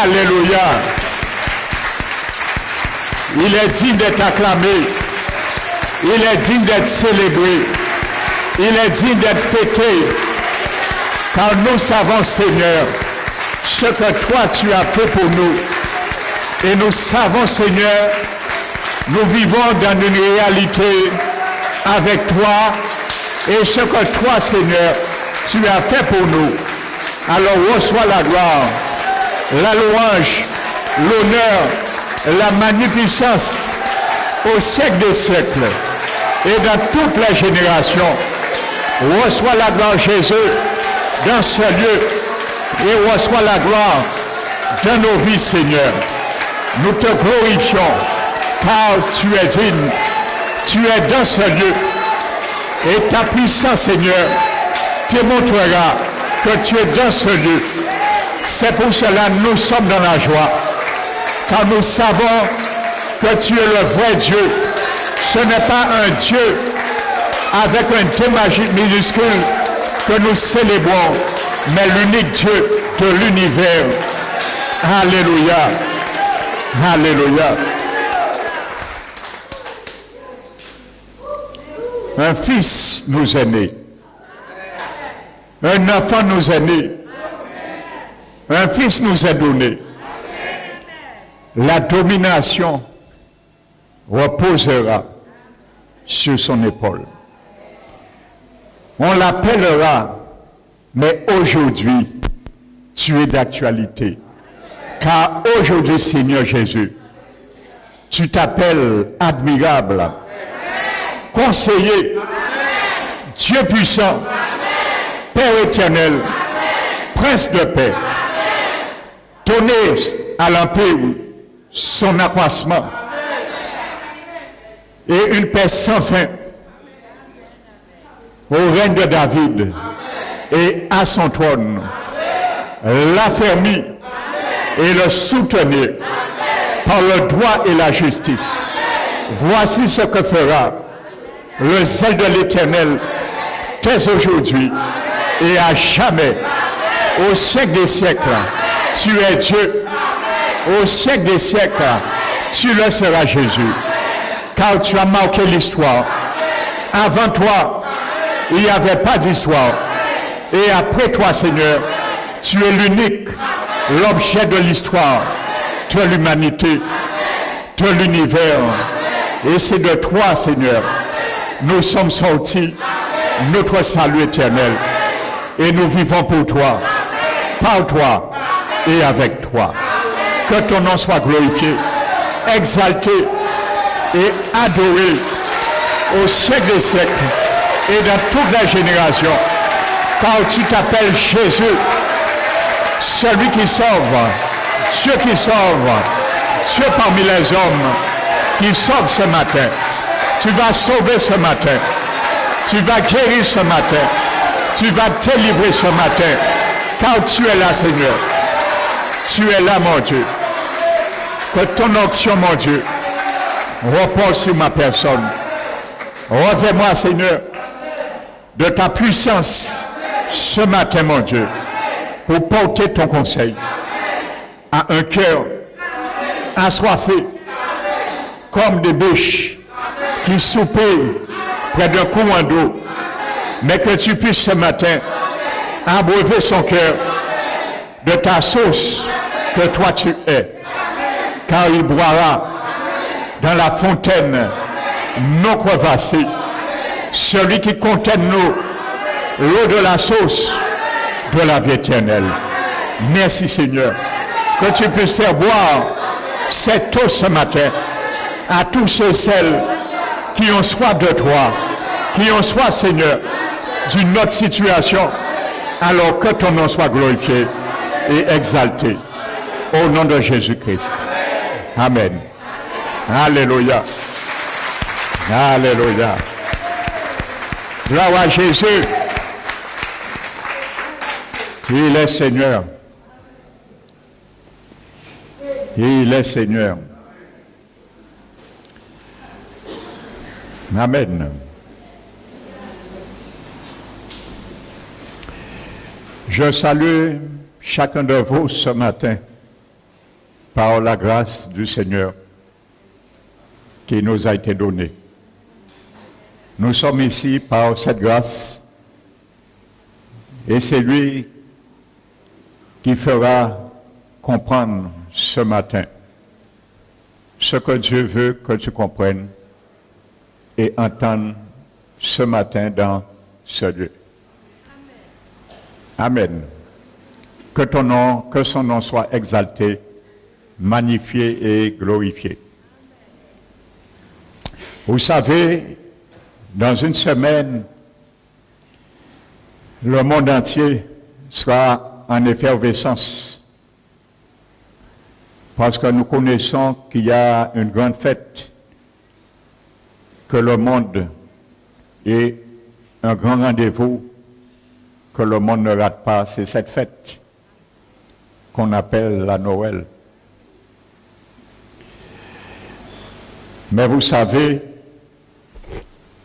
Alléluia. Il est digne d'être acclamé. Il est digne d'être célébré. Il est digne d'être fêté. Car nous savons, Seigneur, ce que toi tu as fait pour nous. Et nous savons, Seigneur, nous vivons dans une réalité avec toi. Et ce que toi, Seigneur, tu as fait pour nous. Alors reçois la gloire, la louange, l'honneur, la magnificence au siècle des siècles et dans toutes les générations. Reçois la gloire, Jésus, dans ce lieu et reçois la gloire dans nos vies, Seigneur. Nous te glorifions car tu es digne, tu es dans ce lieu et ta puissance, Seigneur, démontrera que tu es dans ce lieu. C'est pour cela que nous sommes dans la joie, car nous savons que tu es le vrai Dieu. Ce n'est pas un Dieu avec un T minuscule que nous célébrons, mais l'unique Dieu de l'univers. Alléluia. Alléluia. Un fils nous est né. Un enfant nous est né. Un fils nous est donné. La domination reposera sur son épaule. On l'appellera, mais aujourd'hui, tu es d'actualité. Car aujourd'hui, Seigneur Jésus, tu t'appelles admirable, conseiller, Dieu puissant, Père éternel, Prince de paix. Donner à l'empire son accroissement et une paix sans fin au règne de David et à son trône. L'affermir et le soutenir par le droit et la justice. Voici ce que fera le zèle de l'Éternel dès aujourd'hui et à jamais, au siècle des siècles. Tu es Dieu. Au siècle des siècles, tu le seras, Jésus. Car tu as marqué l'histoire. Avant toi, il n'y avait pas d'histoire. Et après toi, Seigneur, tu es l'unique, l'objet de l'histoire, de l'humanité, de l'univers. Et c'est de toi, Seigneur, nous sommes sortis, notre salut éternel. Et nous vivons pour toi, par toi et avec toi. Que ton nom soit glorifié, exalté et adoré au siècle des siècles et dans toutes les générations. Car tu t'appelles Jésus, celui qui sauve, Dieu qui sauve, Dieu parmi les hommes qui sauve ce matin. Tu vas sauver ce matin, tu vas guérir ce matin, tu vas délivrer ce matin, car tu es là, Seigneur. Tu es là, mon Dieu. Que ton onction, mon Dieu, repose sur ma personne. Revêt-moi, Seigneur, de ta puissance ce matin, mon Dieu, pour porter ton conseil à un cœur assoiffé, comme des bêches qui soupaient près d'un courant d'eau, mais que tu puisses ce matin abreuver son cœur de ta source que toi tu es, car il boira dans la fontaine non crevassée, celui qui contient l'eau de la source de la vie éternelle. Merci, Seigneur, que tu puisses faire boire cette eau ce matin à tous ceux et celles qui ont soif de toi, qui ont soif, Seigneur, d'une autre situation, alors que ton nom soit glorifié et exalté. Au nom de Jésus-Christ. Amen. Alléluia. Alléluia. Gloire à Jésus. Il est Seigneur. Il est Seigneur. Amen. Je salue chacun de vous ce matin par la grâce du Seigneur qui nous a été donnée. Nous sommes ici par cette grâce et c'est lui qui fera comprendre ce matin ce que Dieu veut que tu comprennes et entendre ce matin dans ce lieu. Amen. Que son nom soit exalté, magnifié et glorifié. Vous savez, dans une semaine, le monde entier sera en effervescence parce que nous connaissons qu'il y a une grande fête que le monde est un grand rendez-vous que le monde ne rate pas, c'est cette fête qu'on appelle la Noël. Mais vous savez,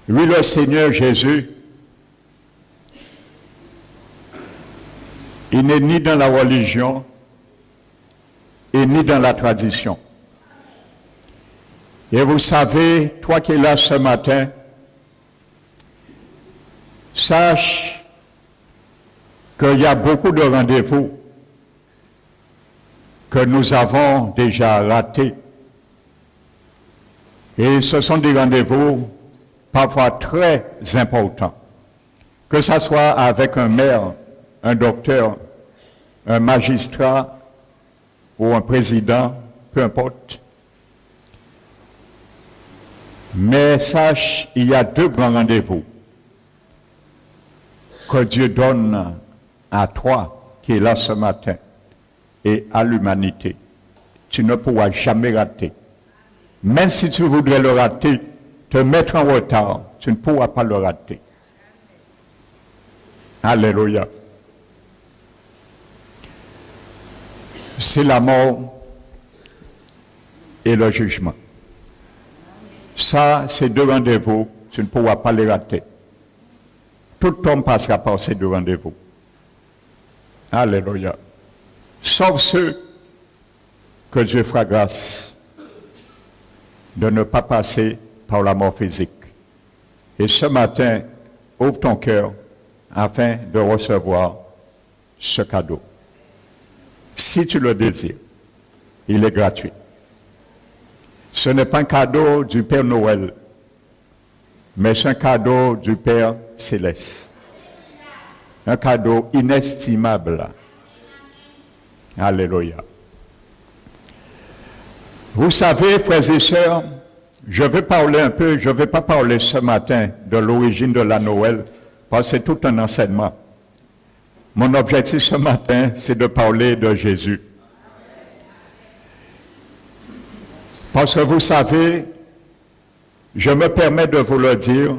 lui le Seigneur Jésus, il n'est ni dans la religion et ni dans la tradition. Et vous savez, toi qui es là ce matin, sache qu'il y a beaucoup de rendez-vous que nous avons déjà ratés. Et ce sont des rendez-vous parfois très importants. Que ce soit avec un maire, un docteur, un magistrat ou un président, peu importe. Mais sache, il y a deux grands rendez-vous que Dieu donne à toi qui es là ce matin et à l'humanité. Tu ne pourras jamais rater. Même si tu voudrais le rater, te mettre en retard, tu ne pourras pas le rater. Alléluia. C'est la mort et le jugement. Ça, ces deux rendez-vous, tu ne pourras pas les rater. Tout homme passera par ces deux rendez-vous. Alléluia. Sauf ceux que Dieu fera grâce de ne pas passer par la mort physique. Et ce matin, ouvre ton cœur afin de recevoir ce cadeau. Si tu le désires, il est gratuit. Ce n'est pas un cadeau du Père Noël, mais c'est un cadeau du Père Céleste. Un cadeau inestimable. Alléluia. Vous savez, frères et sœurs, je vais parler un peu, je ne vais pas parler ce matin de l'origine de la Noël, parce que c'est tout un enseignement. Mon objectif ce matin, c'est de parler de Jésus. Parce que vous savez, je me permets de vous le dire,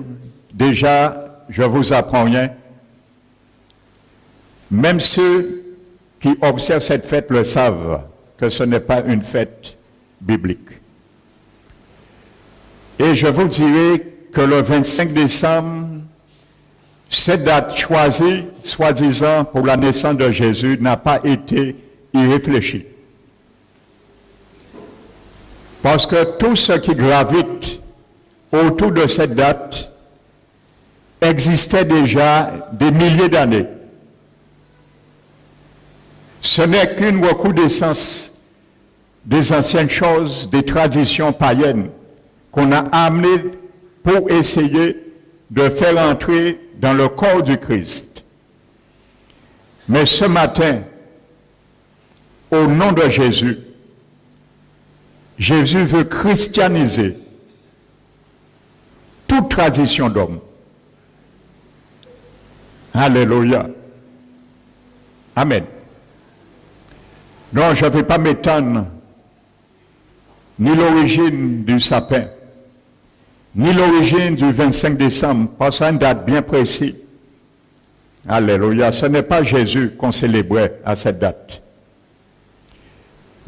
déjà, je vous apprends rien. Même ceux qui observent cette fête le savent que ce n'est pas une fête biblique. Et je vous dirai que le 25 décembre, cette date choisie, soi-disant, pour la naissance de Jésus, n'a pas été irréfléchie. Parce que tout ce qui gravite autour de cette date existait déjà des milliers d'années. Ce n'est qu'une recrudescence des anciennes choses, des traditions païennes qu'on a amenées pour essayer de faire entrer dans le corps du Christ. Mais ce matin, au nom de Jésus, Jésus veut christianiser toute tradition d'homme. Alléluia. Amen. Non, je ne vais pas m'étendre ni l'origine du sapin, ni l'origine du 25 décembre, parce que c'est une date bien précise. Alléluia. Ce n'est pas Jésus qu'on célébrait à cette date.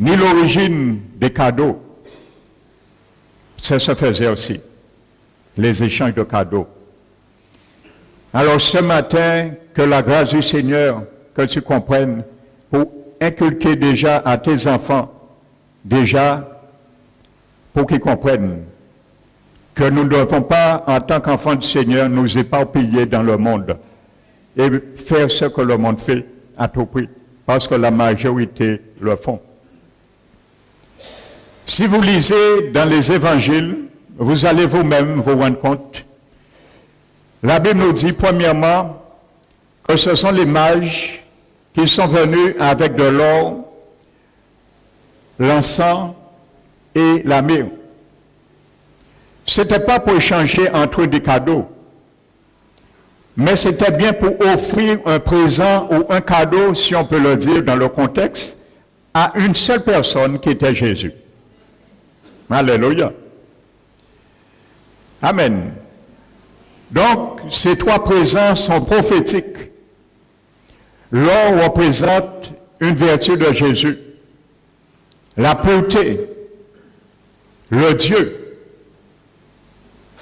Ni l'origine des cadeaux. Ça se faisait aussi. Les échanges de cadeaux. Alors ce matin, que la grâce du Seigneur, que tu comprennes, pour inculquer déjà à tes enfants déjà pour qu'ils comprennent que nous ne devons pas, en tant qu'enfants du Seigneur, nous éparpiller dans le monde et faire ce que le monde fait à tout prix, parce que la majorité le font. Si vous lisez dans les évangiles, vous allez vous-même vous rendre compte. La Bible nous dit, premièrement, que ce sont les mages qui sont venus avec de l'or, l'encens et la myrrhe. Ce n'était pas pour échanger entre eux des cadeaux, mais c'était bien pour offrir un présent ou un cadeau, si on peut le dire dans le contexte, à une seule personne qui était Jésus. Alléluia. Amen. Donc, ces trois présents sont prophétiques. L'or représente une vertu de Jésus. La pureté, le Dieu.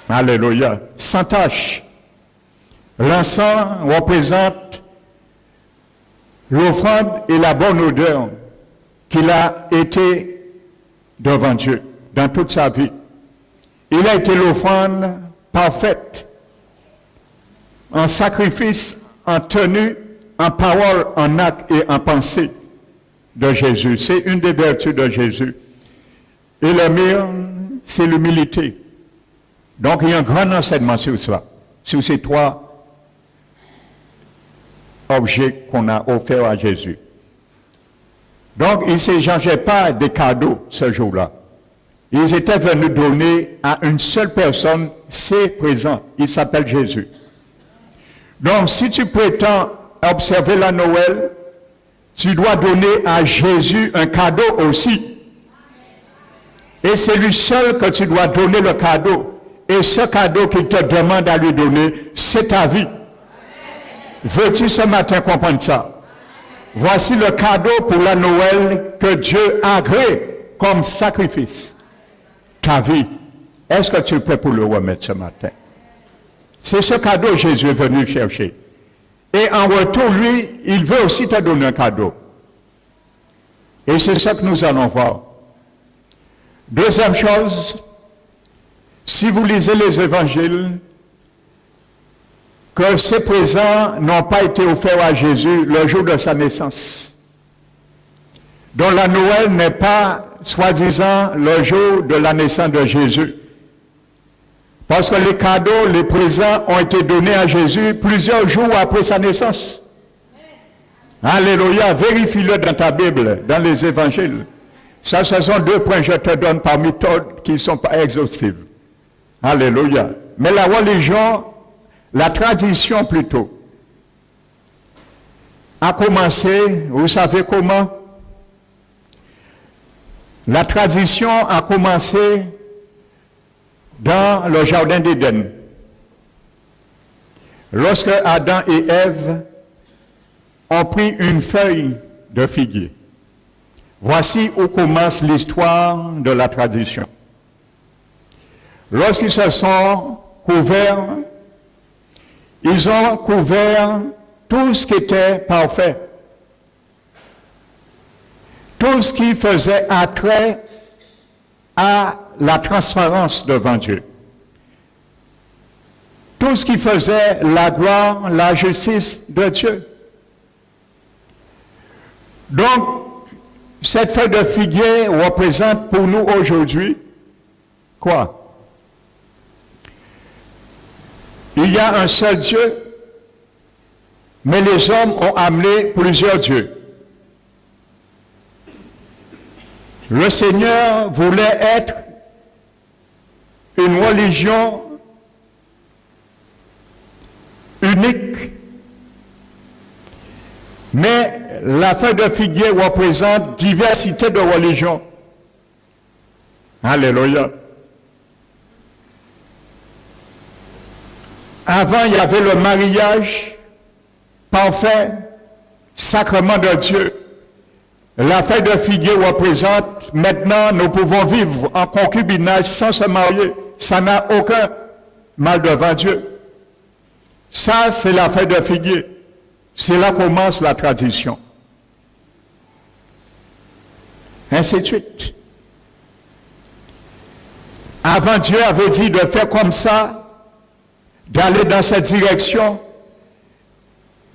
Alléluia. Sans tache. L'encens représente l'offrande et la bonne odeur qu'il a été devant Dieu dans toute sa vie. Il a été l'offrande parfaite, en sacrifice, en tenue, en parole, en acte et en pensée de Jésus. C'est une des vertus de Jésus. Et le myrrhe, c'est l'humilité. Donc il y a un grand enseignement sur cela, sur ces trois objets qu'on a offerts à Jésus. Donc ils ne s'échangeaient pas des cadeaux ce jour-là. Ils étaient venus donner à une seule personne ses présents. Il s'appelle Jésus. Donc si tu prétends observer la Noël, tu dois donner à Jésus un cadeau aussi. Et c'est lui seul que tu dois donner le cadeau. Et ce cadeau qu'il te demande à lui donner, c'est ta vie. Veux-tu ce matin comprendre ça? Voici le cadeau pour la Noël que Dieu a créé comme sacrifice. Ta vie. Est-ce que tu es prêt pour le remettre ce matin? C'est ce cadeau que Jésus est venu chercher. Et en retour, lui, il veut aussi te donner un cadeau. Et c'est ça que nous allons voir. Deuxième chose, si vous lisez les évangiles, que ces présents n'ont pas été offerts à Jésus le jour de sa naissance. Donc la Noël n'est pas, soi-disant, le jour de la naissance de Jésus. Parce que les cadeaux, les présents ont été donnés à Jésus plusieurs jours après sa naissance. Alléluia, vérifie-le dans ta Bible, dans les évangiles. Ça, ce sont deux points que je te donne par méthode qui ne sont pas exhaustives. Alléluia. Mais la religion, la tradition plutôt, a commencé, vous savez comment? La tradition a commencé dans le jardin d'Éden. Lorsque Adam et Ève ont pris une feuille de figuier. Voici où commence l'histoire de la tradition. Lorsqu'ils se sont couverts, ils ont couvert tout ce qui était parfait. Tout ce qui faisait attrait à la transparence devant Dieu. Tout ce qui faisait la gloire, la justice de Dieu. Donc, cette feuille de figuier représente pour nous aujourd'hui quoi? Il y a un seul Dieu, mais les hommes ont amené plusieurs dieux. Le Seigneur voulait être une religion unique, mais la feuille de figuier représente diversité de religions. Alléluia. Avant, il y avait le mariage parfait, sacrement de Dieu. La feuille de figuier représente, maintenant, nous pouvons vivre en concubinage sans se marier. Ça n'a aucun mal devant Dieu. Ça, c'est la feuille de figuier. C'est là commence la tradition. Ainsi de suite. Avant, Dieu avait dit de faire comme ça, d'aller dans cette direction.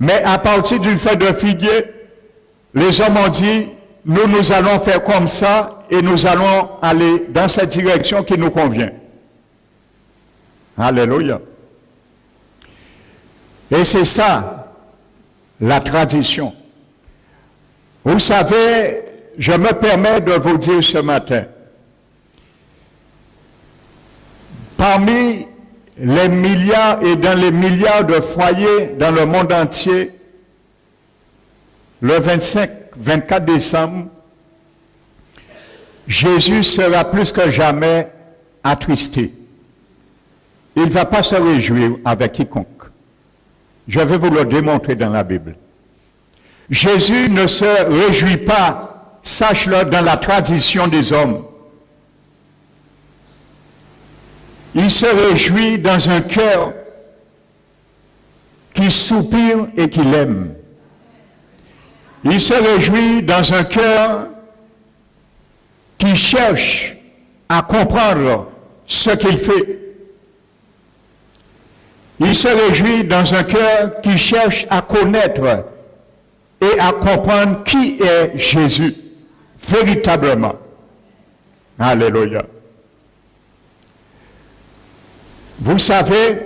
Mais à partir du fait de figuier, les hommes ont dit, nous allons faire comme ça et nous allons aller dans cette direction qui nous convient. Alléluia. Et c'est ça, la tradition. Vous savez, je me permets de vous dire ce matin, parmi les milliards et dans les milliards de foyers dans le monde entier, le 24 décembre, Jésus sera plus que jamais attristé. Il ne va pas se réjouir avec quiconque. Je vais vous le démontrer dans la Bible. Jésus ne se réjouit pas, sache-le, dans la tradition des hommes. Il se réjouit dans un cœur qui soupire et qui l'aime. Il se réjouit dans un cœur qui cherche à comprendre ce qu'il fait. Il se réjouit dans un cœur qui cherche à connaître et à comprendre qui est Jésus, véritablement. Alléluia. Vous savez,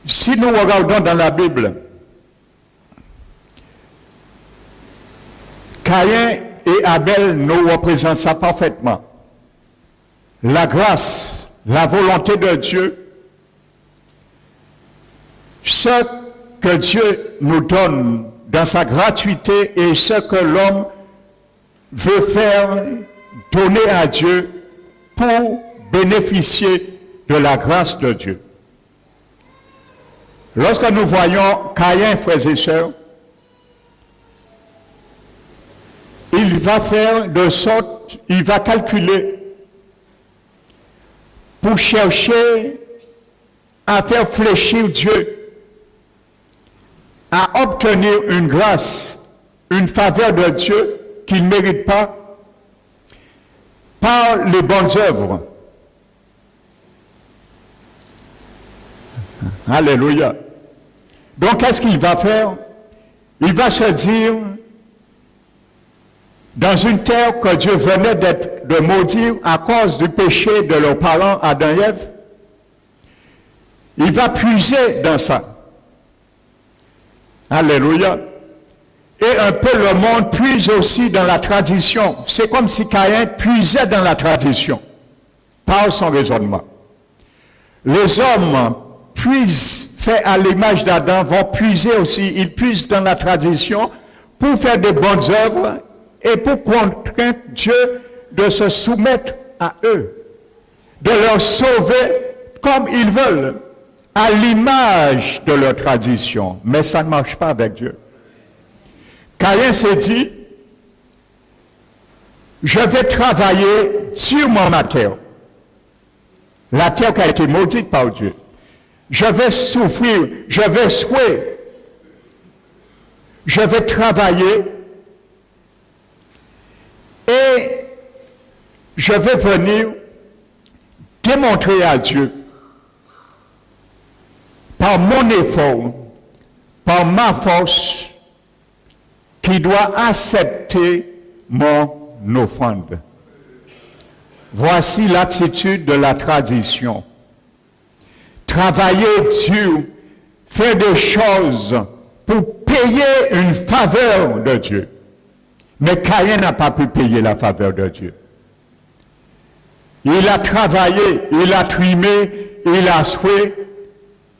si nous regardons dans la Bible, Caïn et Abel nous représentent ça parfaitement. La grâce, la volonté de Dieu, ce que Dieu nous donne dans sa gratuité et ce que l'homme veut faire, donner à Dieu pour bénéficier de la grâce de Dieu. Lorsque nous voyons Caïn, frères et sœurs, il va faire de sorte, il va calculer pour chercher à faire fléchir Dieu, à obtenir une grâce, une faveur de Dieu qu'il ne mérite pas par les bonnes œuvres. Alléluia. Donc, qu'est-ce qu'il va faire? Il va se dire, dans une terre que Dieu venait de maudire à cause du péché de leurs parents Adam et Ève, il va puiser dans ça. Alléluia. Et un peu le monde puise aussi dans la tradition. C'est comme si Caïn puisait dans la tradition, par son raisonnement. Les hommes puisent, faits à l'image d'Adam, vont puiser aussi, ils puisent dans la tradition pour faire de bonnes œuvres et pour contraindre Dieu de se soumettre à eux, de leur sauver comme ils veulent, à l'image de leur tradition. Mais ça ne marche pas avec Dieu. Caïn s'est dit, je vais travailler durement ma terre. La terre qui a été maudite par Dieu. Je vais souffrir, je vais souhaiter, je vais travailler et je vais venir démontrer à Dieu par mon effort, par ma force, qui doit accepter mon offrande. Voici l'attitude de la tradition. Travailler dur, faire des choses pour payer une faveur de Dieu. Mais Caïn n'a pas pu payer la faveur de Dieu. Il a travaillé, il a trimé, il a souhaité,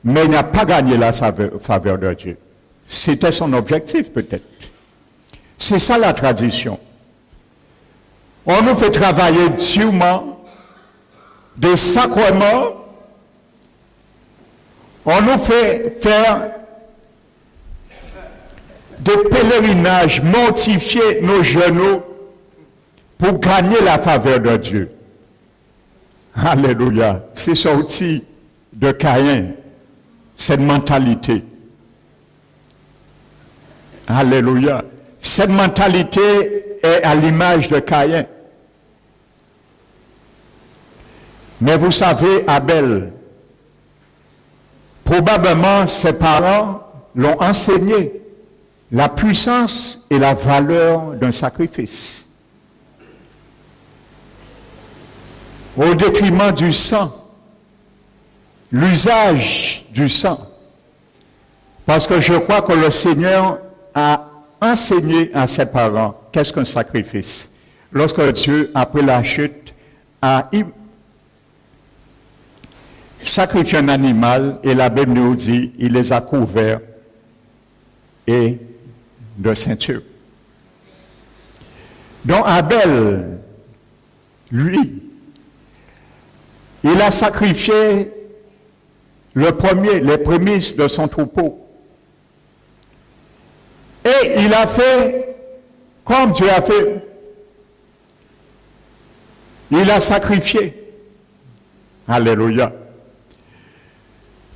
mais il n'a pas gagné la faveur de Dieu. C'était son objectif peut-être. C'est ça la tradition. On nous fait travailler durement, des sacrements, on nous fait faire des pèlerinages, mortifier nos genoux pour gagner la faveur de Dieu. Alléluia. C'est sorti de Caïn, cette mentalité. Alléluia. Cette mentalité est à l'image de Caïn. Mais vous savez, Abel, probablement ses parents l'ont enseigné la puissance et la valeur d'un sacrifice. Au détriment du sang, l'usage du sang. Parce que je crois que le Seigneur a enseigné à ses parents qu'est-ce qu'un sacrifice. Lorsque Dieu, après la chute, a sacrifié un animal, et la Bible nous dit, il les a couverts et de ceinture. Donc Abel, lui, il a sacrifié les prémices de son troupeau. Et il a fait comme Dieu a fait. Il a sacrifié. Alléluia.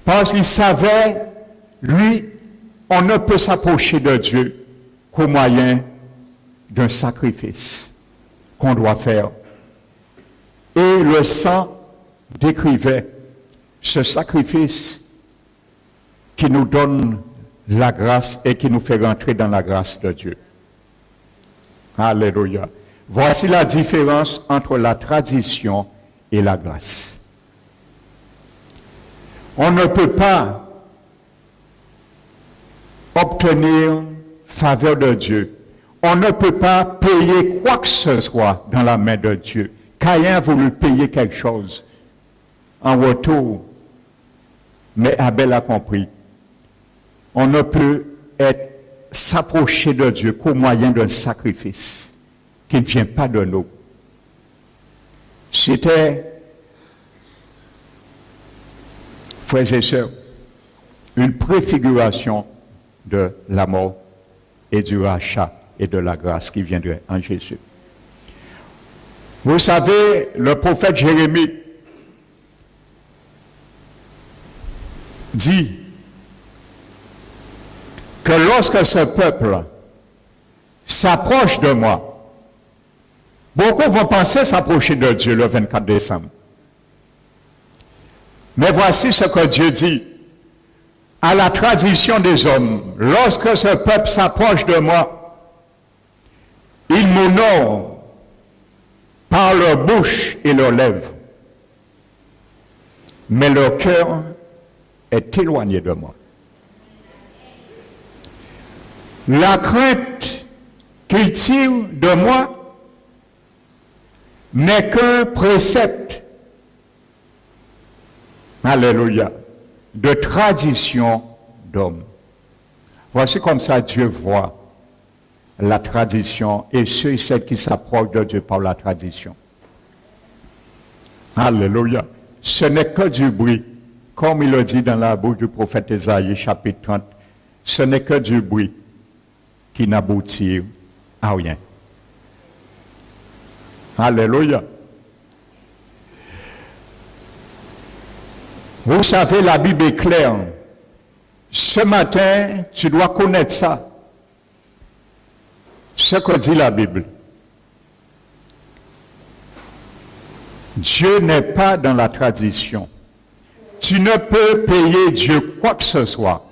Parce qu'il savait, lui, on ne peut s'approcher de Dieu qu'au moyen d'un sacrifice qu'on doit faire. Et le sang décrivait ce sacrifice qui nous donne la grâce et qui nous fait rentrer dans la grâce de Dieu. Alléluia. Voici la différence entre la tradition et la grâce. On ne peut pas obtenir faveur de Dieu. On ne peut pas payer quoi que ce soit dans la main de Dieu. Caïn a voulu payer quelque chose en retour. Mais Abel a compris. On ne peut s'approcher de Dieu qu'au moyen d'un sacrifice qui ne vient pas de nous. C'était, frères et sœurs, une préfiguration de la mort et du rachat et de la grâce qui viendrait en Jésus. Vous savez, le prophète Jérémie dit que lorsque ce peuple s'approche de moi, beaucoup vont penser s'approcher de Dieu le 24 décembre. Mais voici ce que Dieu dit à la tradition des hommes. Lorsque ce peuple s'approche de moi, ils m'honorent par leur bouche et leurs lèvres. Mais leur cœur est éloigné de moi. La crainte qu'ils tirent de moi n'est qu'un précepte, alléluia, de tradition d'homme. Voici comme ça Dieu voit la tradition et ceux et celles qui s'approchent de Dieu par la tradition. Alléluia. Ce n'est que du bruit, comme il le dit dans la bouche du prophète Ésaïe, chapitre 30, ce n'est que du bruit qui n'aboutit à rien. Alléluia. Vous savez, la Bible est claire. Ce matin, tu dois connaître ça. Ce que dit la Bible. Dieu n'est pas dans la tradition. Tu ne peux payer Dieu quoi que ce soit.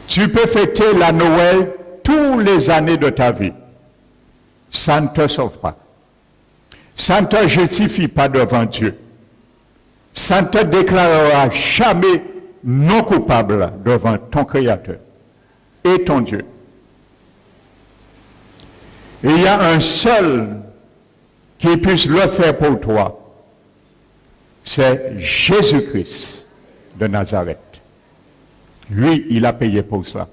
Tu peux fêter la Noël toutes les années de ta vie. Ça ne te sauve pas. Ça ne te justifie pas devant Dieu. Ça ne te déclarera jamais non coupable devant ton Créateur et ton Dieu. Et il y a un seul qui puisse le faire pour toi. C'est Jésus-Christ de Nazareth. Lui, il a payé pour cela.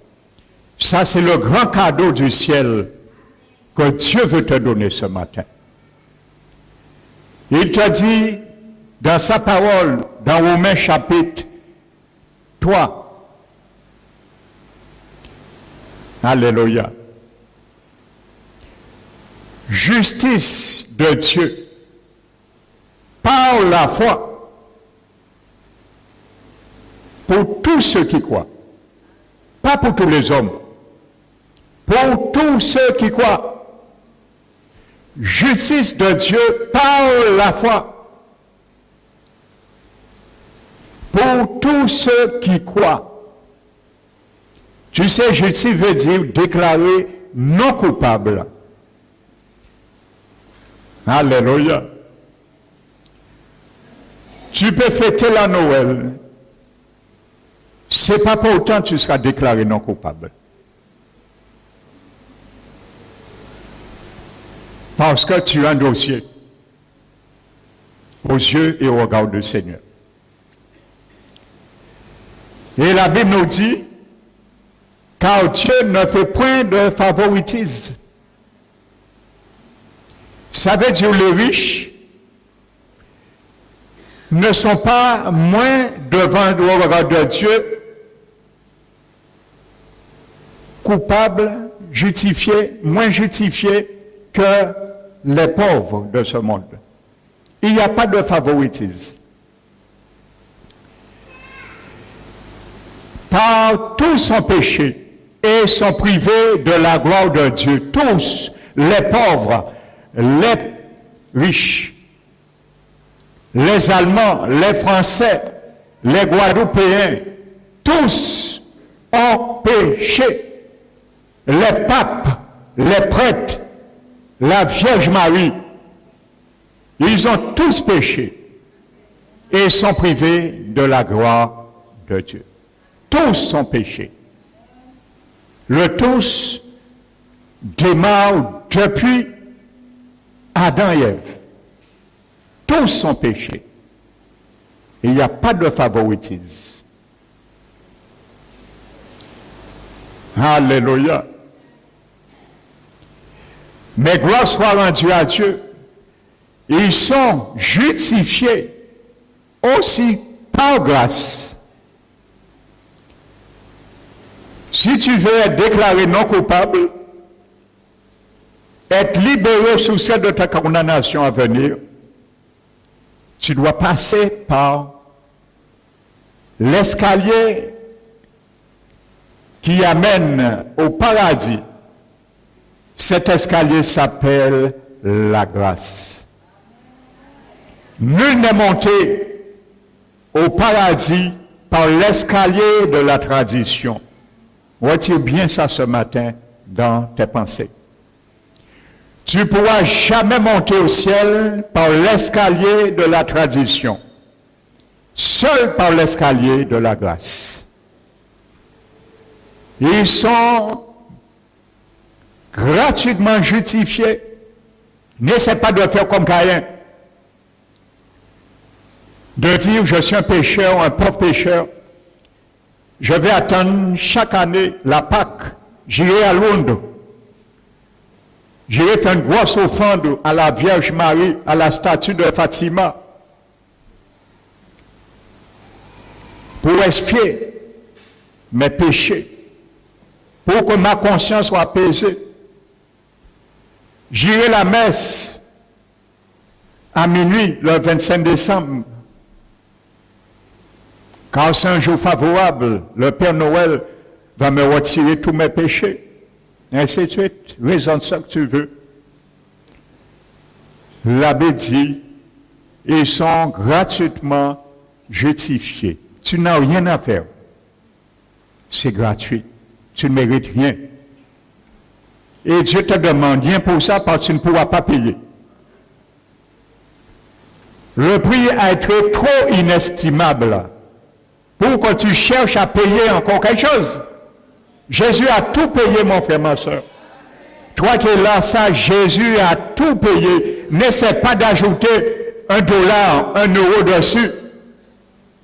Ça, c'est le grand cadeau du ciel que Dieu veut te donner ce matin. Il te dit dans sa parole, dans Romains chapitre 3, alléluia, justice de Dieu par la foi pour tous ceux qui croient, pas pour tous les hommes, pour tous ceux qui croient. justice de Dieu par la foi. Pour tous ceux qui croient. Tu sais, justice veut dire déclarer non coupable. Alléluia. Tu peux fêter la Noël. C'est pas pour autant que tu seras déclaré non coupable. Parce que tu as un dossier aux yeux et au regard du Seigneur. Et la Bible nous dit, car Dieu ne fait point de favoritisme. Ça veut dire les riches ne sont pas moins devant le regard de Dieu coupables, justifiés, moins justifiés que les pauvres de ce monde. Il n'y a pas de favoritisme. Par tout son péché et sont privés de la gloire de Dieu. Tous, les pauvres, les riches, les Allemands, les Français, les Guadeloupéens, tous ont péché. Les papes, les prêtres, la Vierge Marie, ils ont tous péché et sont privés de la gloire de Dieu. Tous ont péché. Le tous démarre depuis Adam et Ève. Tous ont péché. Il n'y a pas de favoritisme. Alléluia. Mais gloire soit rendue à Dieu. Ils sont justifiés aussi par grâce. Si tu veux être déclaré non coupable, être libéré sous celle de ta condamnation à venir, tu dois passer par l'escalier qui amène au paradis. Cet escalier s'appelle la grâce. Nul n'est monté au paradis par l'escalier de la tradition. Retire bien ça ce matin dans tes pensées. Tu ne pourras jamais monter au ciel par l'escalier de la tradition. Seul par l'escalier de la grâce. Ils sont gratuitement justifiés. N'essaie pas de faire comme Caïn. De dire, je suis un pécheur, un pauvre pécheur. Je vais attendre chaque année la Pâque. J'irai à Londres. J'irai faire une grosse offrande à la Vierge Marie, à la statue de Fatima. Pour expier mes péchés. Pour que ma conscience soit apaisée. J'irai la messe à minuit, le 25 décembre. Car c'est un jour favorable, le Père Noël va me retirer tous mes péchés. Et ainsi de suite. Raisonne ça que tu veux. L'abbé dit, ils sont gratuitement justifiés. Tu n'as rien à faire. C'est gratuit. Tu ne mérites rien. Et Dieu te demande rien pour ça parce que tu ne pourras pas payer. Le prix a été trop inestimable pour que tu cherches à payer encore quelque chose. Jésus a tout payé, mon frère, ma soeur. Toi qui es là, ça, Jésus a tout payé. N'essaie pas d'ajouter $1, €1 dessus.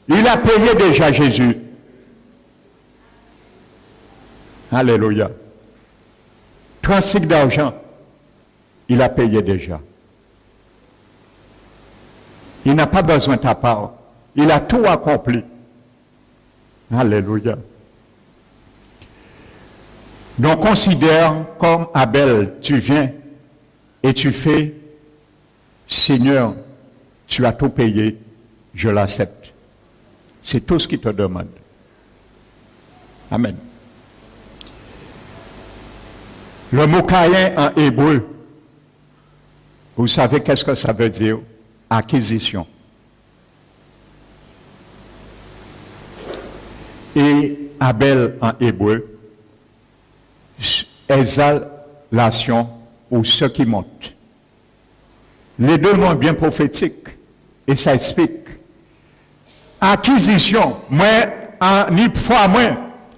Il a payé déjà, Jésus. Alléluia. 35 d'argent, il a payé déjà. Il n'a pas besoin de ta part. Il a tout accompli. Alléluia. Donc considère comme Abel, tu viens et tu fais, Seigneur, tu as tout payé, je l'accepte. C'est tout ce qu'il te demande. Amen. Le mot Caïn en hébreu Vous savez qu'est-ce que ça veut dire? Acquisition. Et Abel en hébreu, exaltation ou ce qui monte. Les deux noms bien prophétiques et ça explique. Acquisition, moi, en ni foi, moi,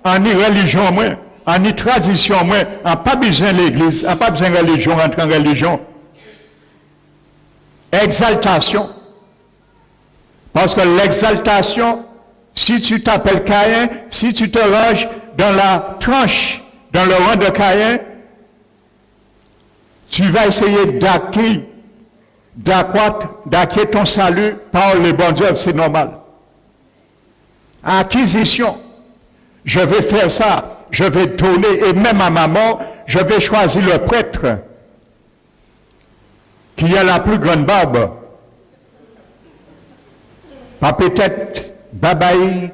en ni religion, moi, en ni tradition, moi, en pas besoin de l'église, en pas besoin de religion, rentrer en religion. Exaltation. Parce que l'exaltation, si tu t'appelles Caïn, si tu te ranges dans la tranche, dans le rang de Caïn, tu vas essayer d'acquérir ton salut par les bonnes œuvres, c'est normal. Acquisition. Je vais faire ça, je vais donner, et même à ma mort, je vais choisir le prêtre qui a la plus grande barbe. Pas peut-être babaï,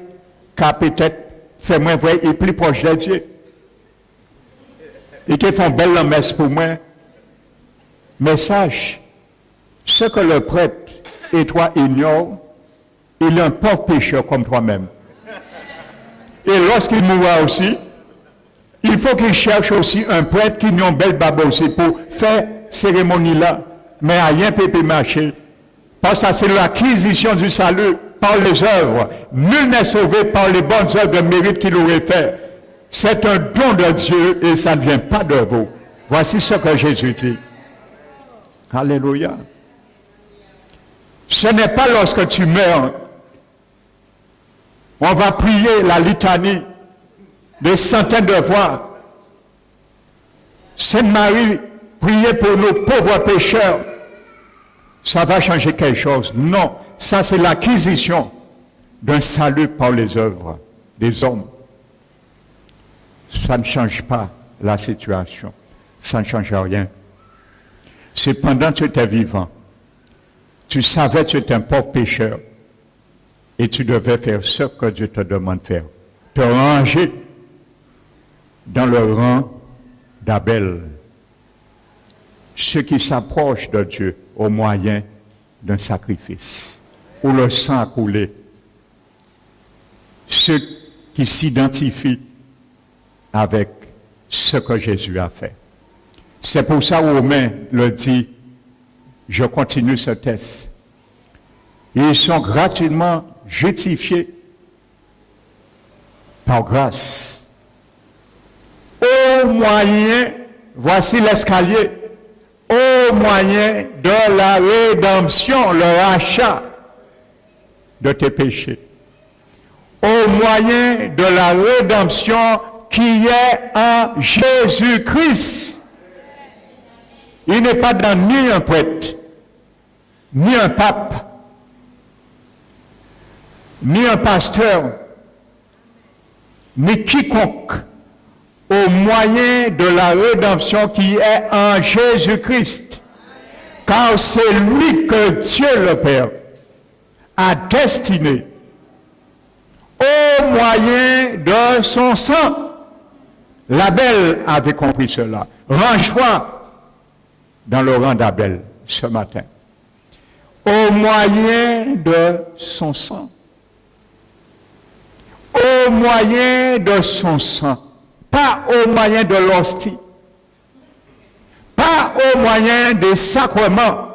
qu'à peut-être fait moins vrai et plus proche de Dieu. Et qui font belle messe pour moi. Mais sache, ce que le prêtre et toi ignorent, il est un pauvre pécheur comme toi-même. Et lorsqu'il mourra aussi, il faut qu'il cherche aussi un prêtre qui n'a une belle barbe aussi pour faire cérémonie là. Mais rien ne peut marcher. Parce que c'est l'acquisition du salut par les œuvres. Nul n'est sauvé par les bonnes œuvres de mérite qu'il aurait fait. C'est un don de Dieu et ça ne vient pas de vous. Voici ce que Jésus dit. Alléluia. Ce n'est pas lorsque tu meurs. On va prier la litanie des centaines de fois. Sainte Marie, priez pour nos pauvres pécheurs. Ça va changer quelque chose. Non, ça c'est l'acquisition d'un salut par les œuvres des hommes. Ça ne change pas la situation. Ça ne change rien. C'est pendant que tu étais vivant. Tu savais que tu étais un pauvre pécheur. Et tu devais faire ce que Dieu te demande de faire. Te ranger dans le rang d'Abel. Ceux qui s'approchent de Dieu au moyen d'un sacrifice. Où le sang a coulé. Ceux qui s'identifient avec ce que Jésus a fait. C'est pour ça Romain le dit, je continue ce test. Ils sont gratuitement justifiés par grâce. Au moyen, voici l'escalier, au moyen de la rédemption, le rachat de tes péchés. Au moyen de la rédemption qui est en Jésus-Christ. Il n'est pas dans ni un prêtre, ni un pape, ni un pasteur, ni quiconque, au moyen de la rédemption qui est en Jésus-Christ. Car c'est lui que Dieu le Père a destiné au moyen de son sang. L'Abel avait compris cela. Range-toi dans le rang d'Abel ce matin. Au moyen de son sang. Au moyen de son sang. Pas au moyen de l'hostie. Pas au moyen des sacrements.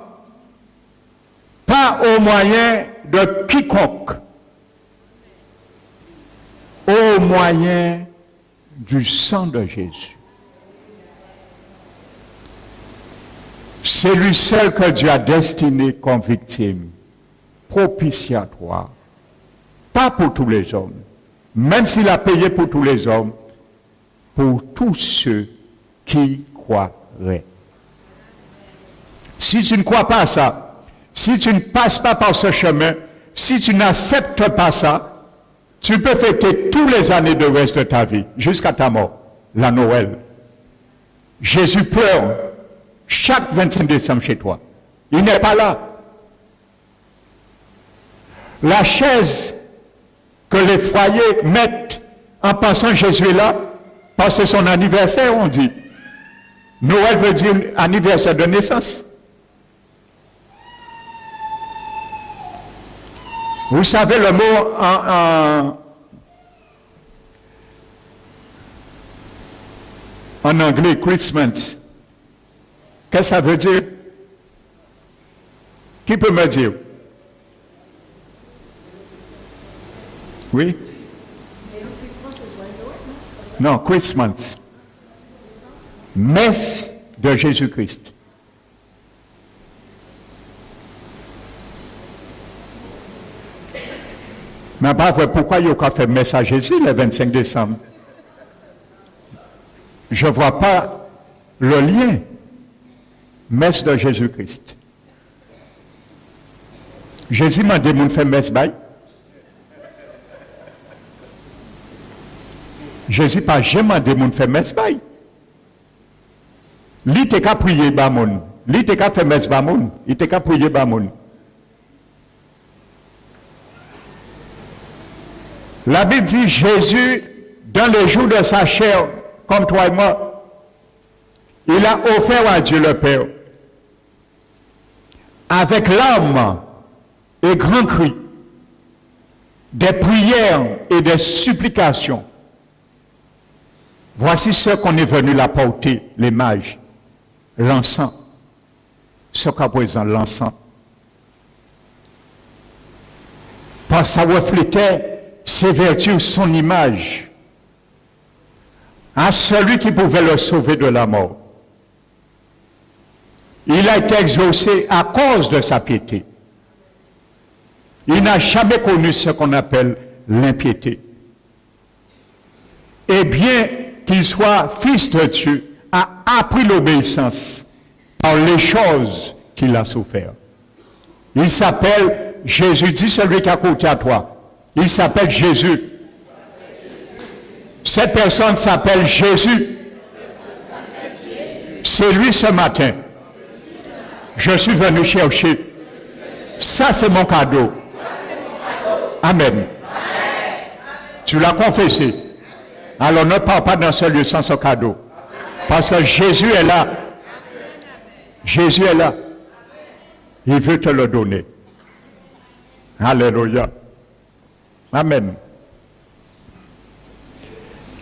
Pas au moyen de quiconque. Au moyen du sang de Jésus. C'est lui seul que Dieu a destiné comme victime, propitiatoire. Pas pour tous les hommes, même s'il a payé pour tous les hommes, pour tous ceux qui croiraient. Si tu ne crois pas à ça, si tu ne passes pas par ce chemin, si tu n'acceptes pas ça, tu peux fêter tous les années de reste de ta vie, jusqu'à ta mort, la Noël. Jésus pleure chaque 25 décembre chez toi. Il n'est pas là. La chaise que les foyers mettent en pensant que Jésus est là, parce que c'est son anniversaire, on dit. Noël veut dire anniversaire de naissance. Vous savez le mot en anglais, Christmas. Qu'est-ce que ça veut dire? Qui peut me dire? Oui? Non, Christmas. Messe de Jésus-Christ. Mais pas vrai, pourquoi il y a fait messe à Jésus le 25 décembre? Je ne vois pas le lien. Messe de Jésus-Christ. Jésus m'a dit, mon fait messe bail. Jésus pas jamais demandé mon fait messe bail. Li te ka prier ba moun. Li te ka fait messe ba moun. Il te ka prier ba moun. La Bible dit Jésus, dans les jours de sa chair, comme toi et moi, il a offert à Dieu le Père, avec larmes et grands cris, des prières et des supplications. Voici ce qu'on est venu l'apporter, les mages, l'encens, ce qu'a présent l'encens. Parce que ça reflétait ses vertus, son image, à celui qui pouvait le sauver de la mort. Il a été exaucé à cause de sa piété. Il n'a jamais connu ce qu'on appelle l'impiété. Et bien qu'il soit fils de Dieu, a appris l'obéissance par les choses qu'il a souffert. Il s'appelle Jésus, dit celui qui a côté à toi. Il s'appelle Jésus. Cette personne s'appelle Jésus. C'est lui ce matin. Je suis venu chercher. Ça, c'est mon cadeau. Amen. Tu l'as confessé. Alors ne pars pas dans ce lieu sans ce cadeau. Parce que Jésus est là. Jésus est là. Il veut te le donner. Alléluia. Amen.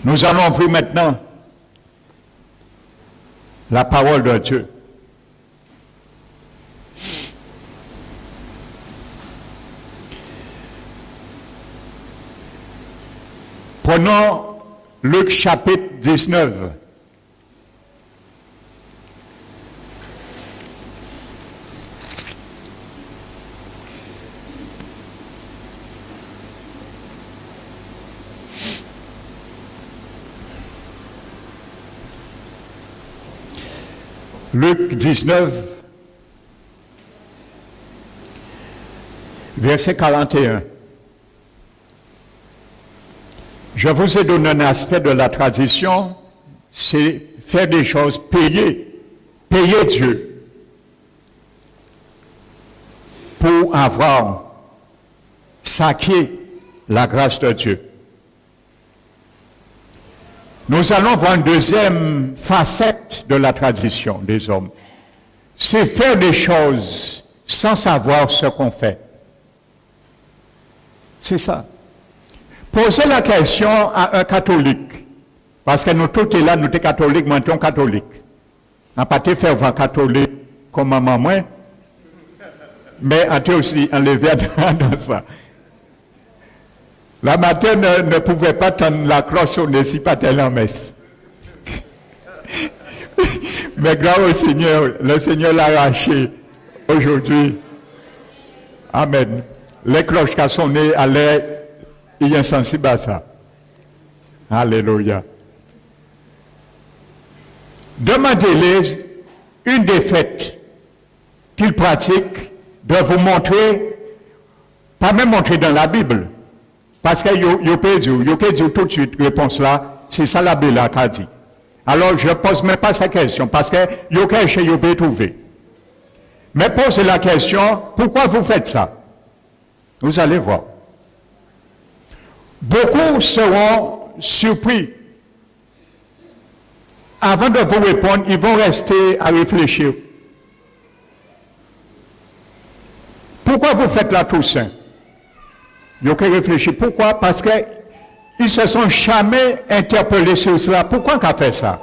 Nous allons ouvrir maintenant la parole de Dieu. Prenons Luc chapitre 19. Luc 19, verset 41. Je vous ai donné un aspect de la tradition, c'est faire des choses, payer Dieu pour avoir saqué la grâce de Dieu. Nous allons voir une deuxième facette de la tradition des hommes. C'est faire des choses sans savoir ce qu'on fait. C'est ça. Posez la question à un catholique, parce que nous tous là, nous sommes catholiques, nous sommes catholiques. On n'a pas été fervent catholique comme maman, mais on a aussi enlevé dans ça. La matin ne pouvait pas tendre la cloche sonner si pas elle en messe. Mais grâce au Seigneur, le Seigneur l'a arraché aujourd'hui. Amen. Les cloches qui ont sonné allaient, il est insensible à ça. Alléluia. Demandez-les une des fêtes qu'ils pratiquent de vous montrer, pas même montrer dans la Bible. Parce que vous pouvez dire tout de suite réponse là, c'est ça la Bible qui a dit. Alors je ne pose même pas cette question, parce que vous pouvez trouver. Mais posez la question, pourquoi vous faites ça? Vous allez voir. Beaucoup seront surpris. Avant de vous répondre, ils vont rester à réfléchir. Pourquoi vous faites la Toussaint? Ils ont réfléchi. Pourquoi? Parce qu'ils ne se sont jamais interpellés sur cela. Pourquoi qu'on a fait ça?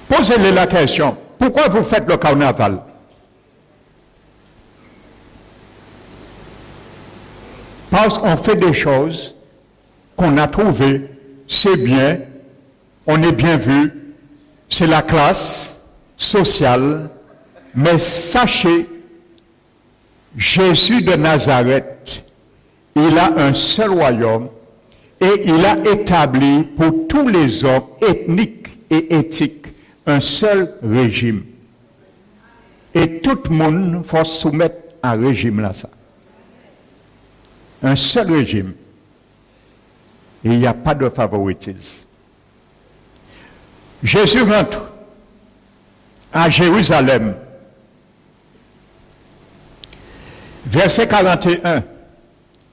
Posez-les la question. Pourquoi vous faites le carnaval? Parce qu'on fait des choses qu'on a trouvées, c'est bien, on est bien vu, c'est la classe sociale, mais sachez, Jésus de Nazareth, il a un seul royaume et il a établi pour tous les hommes ethniques et éthiques un seul régime. Et tout le monde faut se soumettre à un régime là. Ça. Un seul régime. Et il n'y a pas de favoritisme. Jésus rentre à Jérusalem. Verset 41.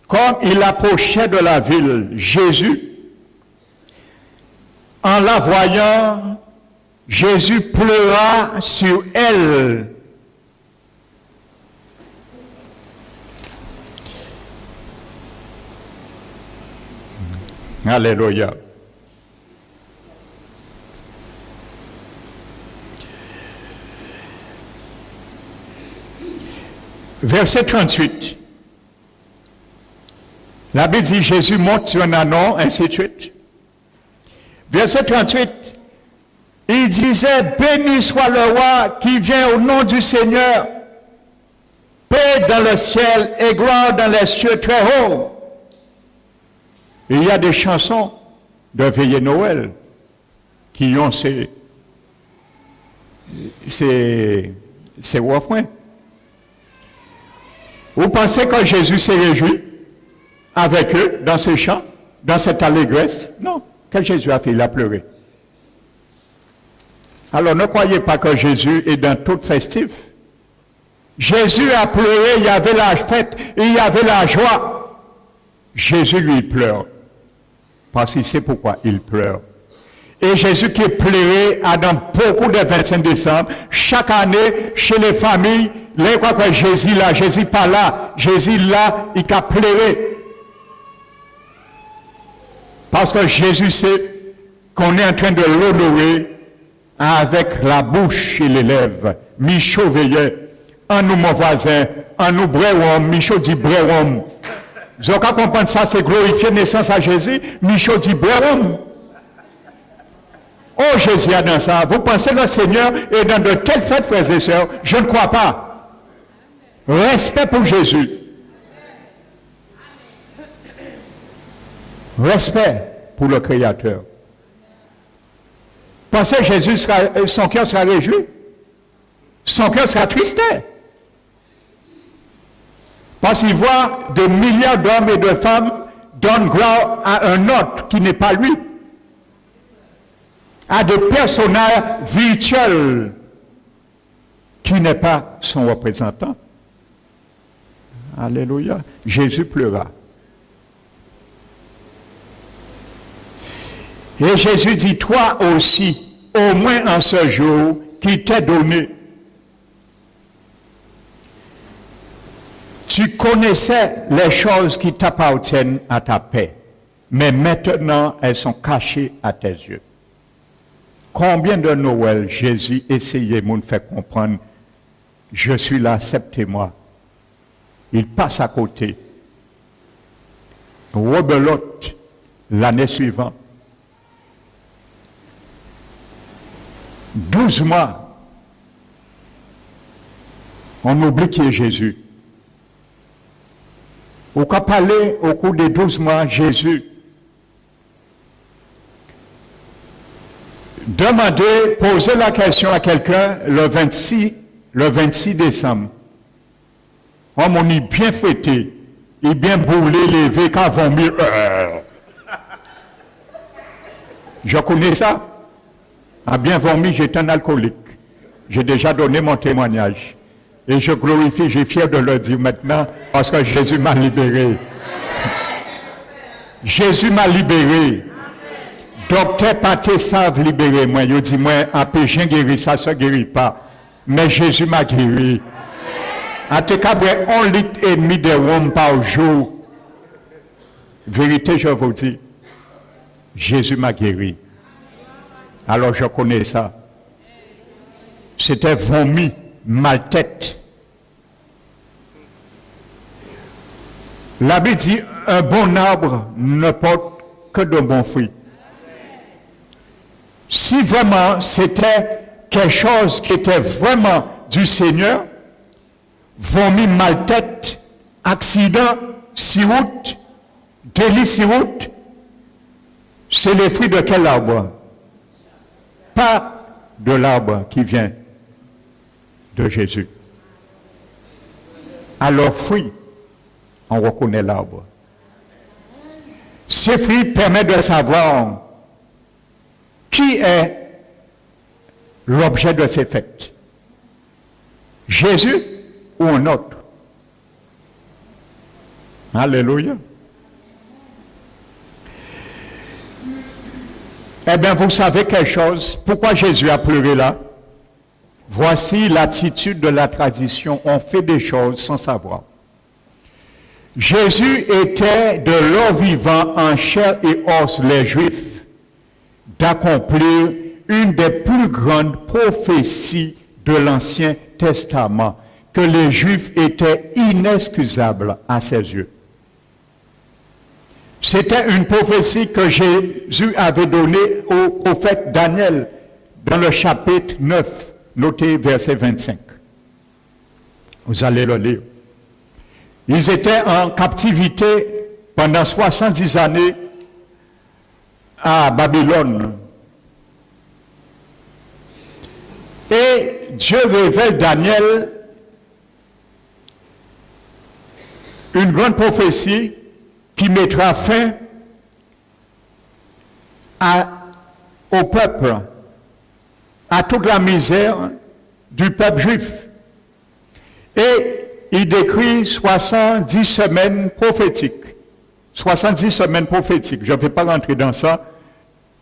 Comme il approchait de la ville, Jésus, en la voyant, Jésus pleura sur elle. Alléluia. Verset 38. La Bible dit Jésus monte sur un ânon, ainsi de suite. Verset 38. Il disait, béni soit le roi qui vient au nom du Seigneur, paix dans le ciel et gloire dans les cieux très hauts. Et il y a des chansons de Veillée Noël qui ont ces refrains. Vous pensez que Jésus s'est réjoui avec eux dans ces chants, dans cette allégresse? Non. Qu'est-ce que Jésus a fait? Il a pleuré. Alors ne croyez pas que Jésus est dans toute festive. Jésus a pleuré, il y avait la fête, il y avait la joie. Jésus lui pleure. Parce qu'il sait pourquoi il pleure. Et Jésus qui pleurait dans beaucoup de 25 décembre, chaque année, chez les familles, les quoi que Jésus là, Jésus pas là, Jésus là, il a pleuré. Parce que Jésus sait qu'on est en train de l'honorer avec la bouche et les lèvres. Michaud veillait, en nous mon voisin, en nous bréom, Michaud dit bréom. Vous avez compris ça, c'est glorifier naissance à Jésus. Michaud dit bréom. Oh, Jésus a dans ça. Vous pensez que le Seigneur est dans de telles fêtes, frères et sœurs? Je ne crois pas. Respect pour Jésus. Respect pour le Créateur. Pensez que Jésus son cœur sera réjoui? Son cœur sera tristé. Parce qu'il voit des milliards d'hommes et de femmes donner gloire à un autre qui n'est pas lui. À des personnages virtuels qui n'est pas son représentant. Alléluia. Jésus pleura. Et Jésus dit, toi aussi, au moins en ce jour qui t'est donné, tu connaissais les choses qui t'appartiennent à ta paix, mais maintenant elles sont cachées à tes yeux. Combien de Noël Jésus essayait de nous faire comprendre, je suis là, acceptez-moi. Il passe à côté. Rebelote l'année suivante. 12 mois, on oublie qui est Jésus. Au cas parler au cours des 12 mois, Jésus demandez, posez la question à quelqu'un le 26 décembre. On est bien fêté, il est bien brûlé, levé, qu'avant mieux. Je connais ça. À bien vomi, j'étais un alcoolique. J'ai déjà donné mon témoignage. Et je glorifie, j'ai fier de le dire maintenant, parce que Jésus m'a libéré. Jésus m'a libéré. Docteur Pathé savent libérer moi. Il dit, moi, un péché guéri, ça ne se guérit pas. Mais Jésus m'a guéri. À te cabrer 1,5 litre de rhum par jour. Vérité, je vous dis, Jésus m'a guéri. Alors je connais ça. C'était vomi, mal-tête. La Bible dit, un bon arbre ne porte que de bons fruits. Si vraiment c'était quelque chose qui était vraiment du Seigneur, vomi, mal-tête, accident, siroute, délit, siroute, c'est les fruits de quel arbre? Pas de l'arbre qui vient de Jésus. À leurs fruits, on reconnaît l'arbre. Ces fruits permettent de savoir qui est l'objet de ces fêtes. Jésus ou un autre. Alléluia. Eh bien, vous savez quelque chose. Pourquoi Jésus a pleuré là? Voici l'attitude de la tradition. On fait des choses sans savoir. Jésus était de leur vivant en chair et os, les Juifs, d'accomplir une des plus grandes prophéties de l'Ancien Testament, que les Juifs étaient inexcusables à ses yeux. C'était une prophétie que Jésus avait donnée au prophète Daniel dans le chapitre 9, noté verset 25. Vous allez le lire. Ils étaient en captivité pendant 70 années à Babylone. Et Dieu révèle Daniel une grande prophétie qui mettra fin au peuple, à toute la misère du peuple juif. Et il décrit 70 semaines prophétiques. 70 semaines prophétiques. Je ne vais pas rentrer dans ça,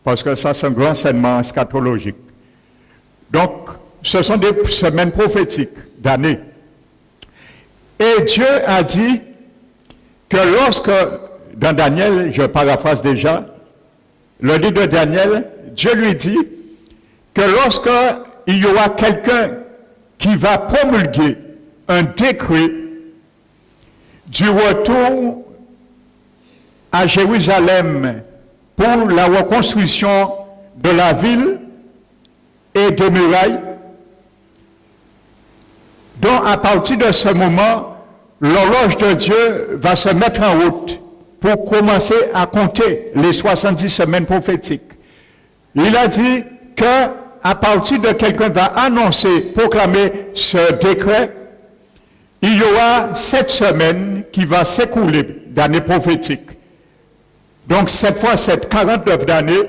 parce que ça, c'est un grand enseignement eschatologique. Donc, ce sont des semaines prophétiques d'années. Et Dieu a dit que lorsque, dans Daniel, je paraphrase déjà, le livre de Daniel, Dieu lui dit que lorsque il y aura quelqu'un qui va promulguer un décret du retour à Jérusalem pour la reconstruction de la ville et des murailles, donc à partir de ce moment, l'horloge de Dieu va se mettre en route pour commencer à compter les 70 semaines prophétiques. Il a dit que à partir de quelqu'un va annoncer, proclamer ce décret, il y aura 7 semaines qui va s'écouler d'années prophétiques. Donc 7 fois 7, 49 d'années,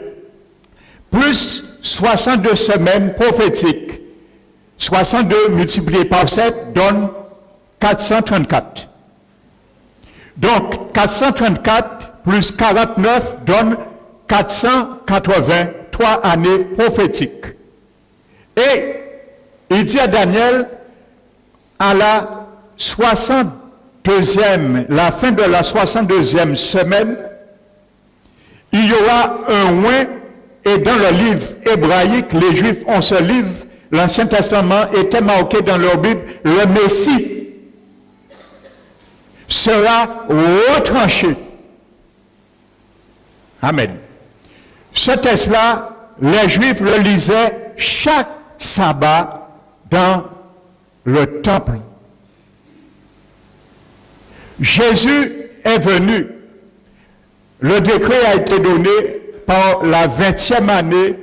plus 62 semaines prophétiques. 62 multiplié par 7 donne 434. Donc 434 plus 49 donne 483 années prophétiques. Et il dit à Daniel, à la 62e, la fin de la 62e semaine, il y aura un oint, et dans le livre hébraïque, les Juifs ont ce livre, l'Ancien Testament était marqué dans leur Bible, le Messie sera retranché. Amen. Ce texte-là, les Juifs le lisaient chaque sabbat dans le temple. Jésus est venu. Le décret a été donné par la 20e année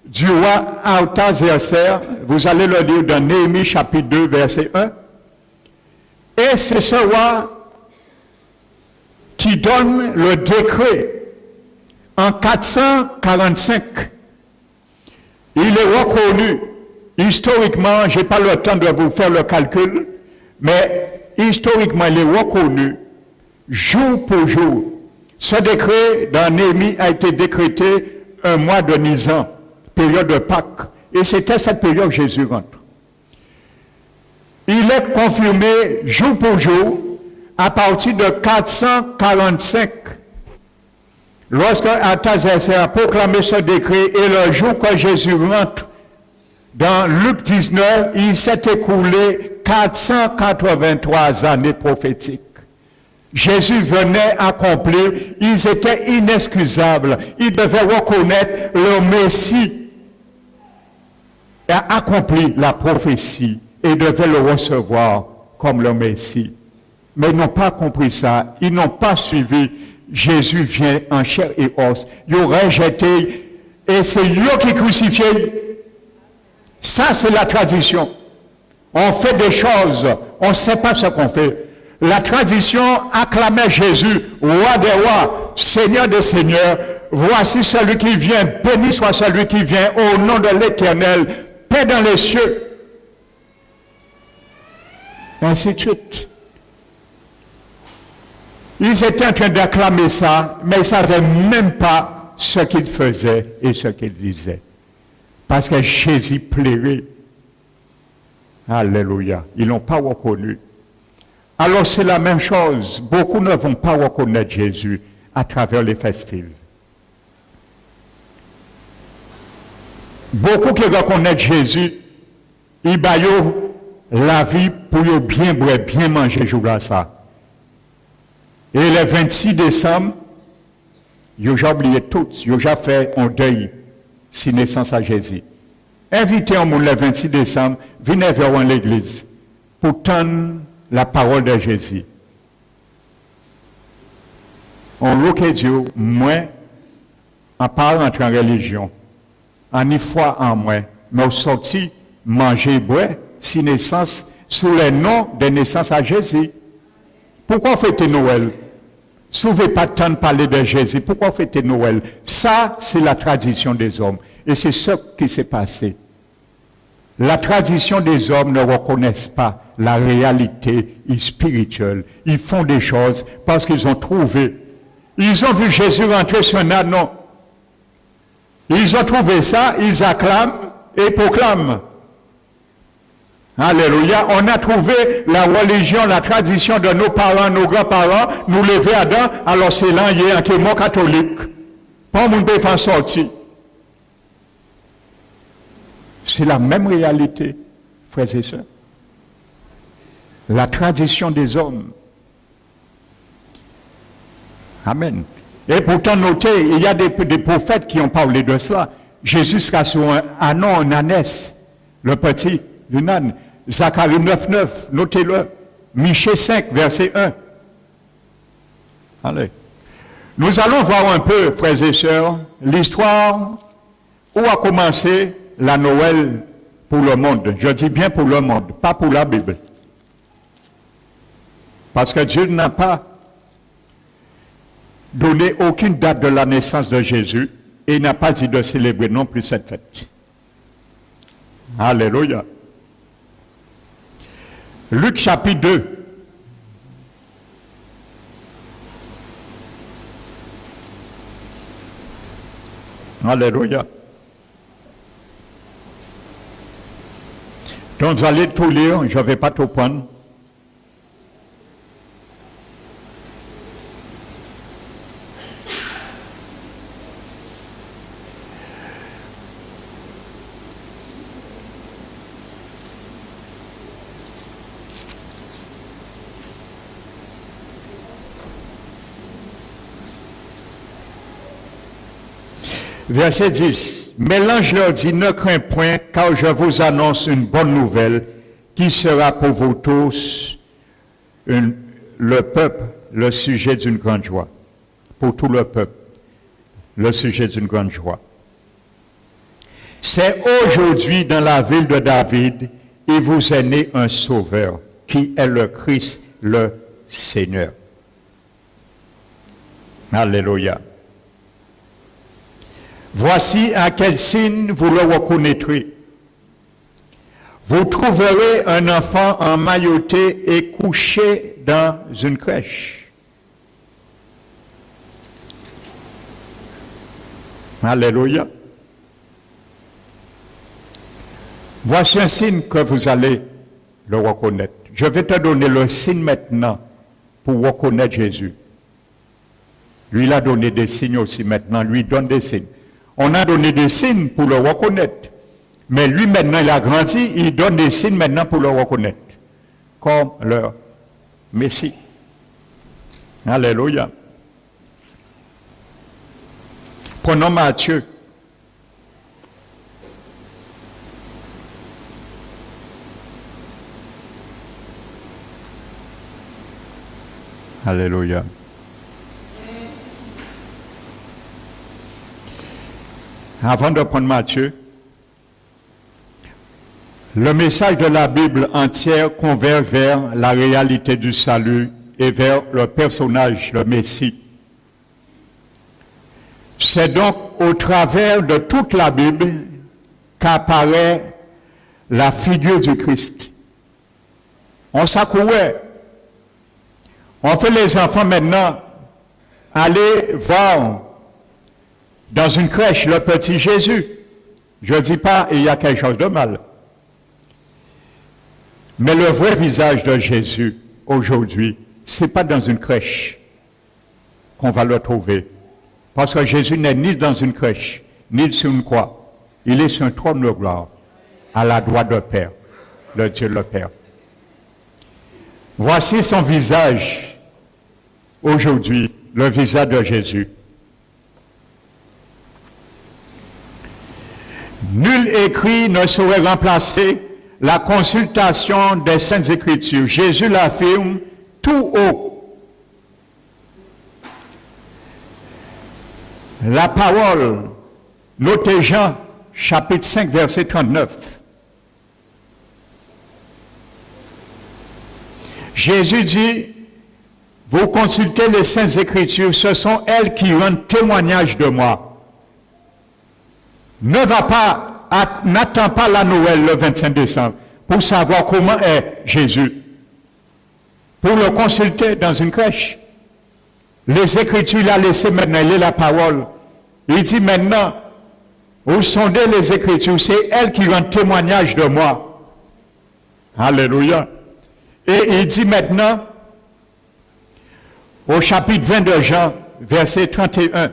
du roi Artaxerxès. Vous allez le lire dans Néhémie chapitre 2, verset 1. Et c'est ce roi qui donne le décret en 445. Il est reconnu, historiquement, je n'ai pas le temps de vous faire le calcul, mais historiquement, il est reconnu jour pour jour. Ce décret dans Néhémie a été décrété un mois de Nisan, période de Pâques. Et c'était cette période que Jésus rentre. il est confirmé jour pour jour à partir de 445. Lorsque Artaxerxès a proclamé ce décret et le jour que Jésus rentre dans Luc 19, il s'est écoulé 483 années prophétiques. Jésus venait accomplir, ils étaient inexcusables, ils devaient reconnaître leur Messie et accomplir la prophétie et devaient le recevoir comme le Messie. Mais ils n'ont pas compris ça, ils n'ont pas suivi. Jésus vient en chair et os. Ils ont rejeté et c'est eux qui crucifié. Ça, c'est la tradition. On fait des choses, on ne sait pas ce qu'on fait. La tradition acclamait Jésus, roi des rois, Seigneur des seigneurs. Voici celui qui vient, béni soit celui qui vient au nom de l'Éternel, paix dans les cieux. Ainsi de suite. Ils étaient en train d'acclamer ça, mais ils ne savaient même pas ce qu'ils faisaient et ce qu'ils disaient. Parce que Jésus plairait. Alléluia. Ils ne l'ont pas reconnu. Alors c'est la même chose. Beaucoup ne vont pas reconnaître Jésus à travers les festives. Beaucoup qui reconnaissent Jésus, ils baillent la vie pour bien boire, bien manger jour là ça. Et le 26 décembre, ils ont oublié tout, ils ont fait un deuil si naissance à Jésus. Invitez un monde le 26 décembre, venez vers l'église pour tendre la parole de Jésus. On loue Dieu, moi, en parlant entre en religion, en y foi en moi, mais au sorti, manger et boire, si naissance, sous le nom de naissance à Jésus. Pourquoi fêter Noël? Si vous ne pas tant de parler de Jésus, pourquoi fêter Noël? Ça, c'est la tradition des hommes. Et c'est ce qui s'est passé. La tradition des hommes ne reconnaissent pas la réalité spirituelle. Ils font des choses parce qu'ils ont trouvé. Ils ont vu Jésus rentrer sur un ânon. Ils ont trouvé ça, ils acclament et proclament. Alléluia. On a trouvé la religion, la tradition de nos parents, nos grands-parents, nous lever à dents, alors c'est là, il y a un kémon catholique. Pas mon peut faire sortir. C'est la même réalité, frères et sœurs. La tradition des hommes. Amen. Et pourtant, notez, il y a des prophètes qui ont parlé de cela. Jésus sera sur un ânon, un ânesse, le petit, une âne. Zacharie 9:9, notez-le. Michée 5, verset 1. Allez. Nous allons voir un peu, frères et sœurs, l'histoire où a commencé la Noël pour le monde. Je dis bien pour le monde, pas pour la Bible. Parce que Dieu n'a pas donné aucune date de la naissance de Jésus et n'a pas dit de célébrer non plus cette fête. Alléluia. Luc chapitre 2. Alléluia. Donc vous allez tout lire, je ne vais pas tout prendre. Verset 10. Mais l'ange leur dit, ne crains point, car je vous annonce une bonne nouvelle qui sera pour vous tous le peuple, le sujet d'une grande joie. Pour tout le peuple, le sujet d'une grande joie. C'est aujourd'hui dans la ville de David, il vous est né un sauveur, qui est le Christ, le Seigneur. Alléluia. Voici à quel signe vous le reconnaîtrez. Vous trouverez un enfant emmailloté et couché dans une crèche. Alléluia. Voici un signe que vous allez le reconnaître. Je vais te donner le signe maintenant pour reconnaître Jésus. Lui, il a donné des signes aussi maintenant, lui donne des signes. On a donné des signes pour le reconnaître. Mais lui, maintenant, il a grandi, il donne des signes maintenant pour le reconnaître. Comme le Messie. Alléluia. Prenons Matthieu. Alléluia. Avant de prendre Matthieu, le message de la Bible entière converge vers la réalité du salut et vers le personnage, le Messie. C'est donc au travers de toute la Bible qu'apparaît la figure du Christ. On s'accourait. On fait les enfants maintenant aller voir dans une crèche le petit Jésus. Je ne dis pas il y a quelque chose de mal. Mais le vrai visage de Jésus aujourd'hui, ce n'est pas dans une crèche qu'on va le trouver. Parce que Jésus n'est ni dans une crèche, ni sur une croix. Il est sur un trône de gloire, à la droite du Père, de Dieu le Père. Voici son visage aujourd'hui, le visage de Jésus. Nul écrit ne saurait remplacer la consultation des Saintes Écritures. Jésus l'affirme tout haut. La parole, notez Jean, chapitre 5, verset 39. Jésus dit, vous consultez les Saintes Écritures, ce sont elles qui rendent témoignage de moi. Ne va pas, n'attends pas la Noël le 25 décembre pour savoir comment est Jésus. Pour le consulter dans une crèche. Les Écritures, il a laissé maintenant, il est la parole. Il dit maintenant, vous sondez les Écritures, c'est elles qui rendent témoignage de moi. Alléluia. Et il dit maintenant, au chapitre 20 de Jean, verset 31,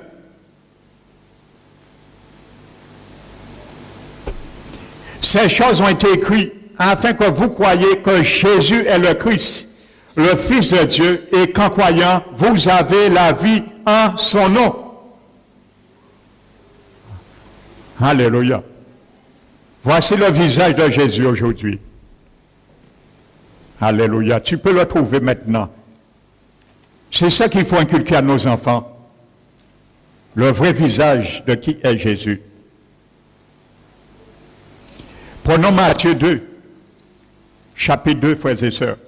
ces choses ont été écrites afin que vous croyiez que Jésus est le Christ, le Fils de Dieu, et qu'en croyant, vous avez la vie en son nom. Alléluia. Voici le visage de Jésus aujourd'hui. Alléluia. Tu peux le trouver maintenant. C'est ça qu'il faut inculquer à nos enfants. Le vrai visage de qui est Jésus. Prenons Matthieu 2, chapitre 2, frères et sœurs.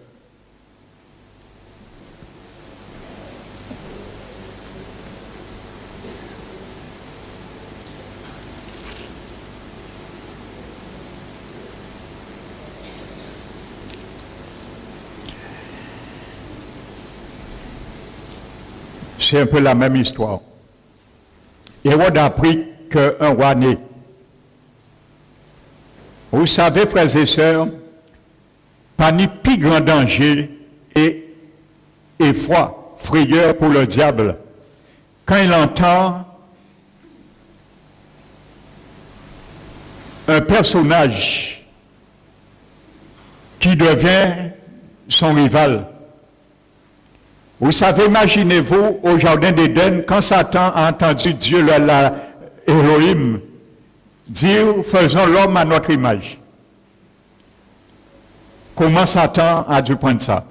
C'est un peu la même histoire. Hérode a appris qu'un roi né. Vous savez, frères et sœurs, pas ni plus grand danger et effroi, frayeur pour le diable, quand il entend un personnage qui devient son rival. Vous savez, imaginez-vous au jardin d'Éden, quand Satan a entendu Dieu, Elohim, dire, faisons l'homme à notre image. Comment Satan a dû prendre ça?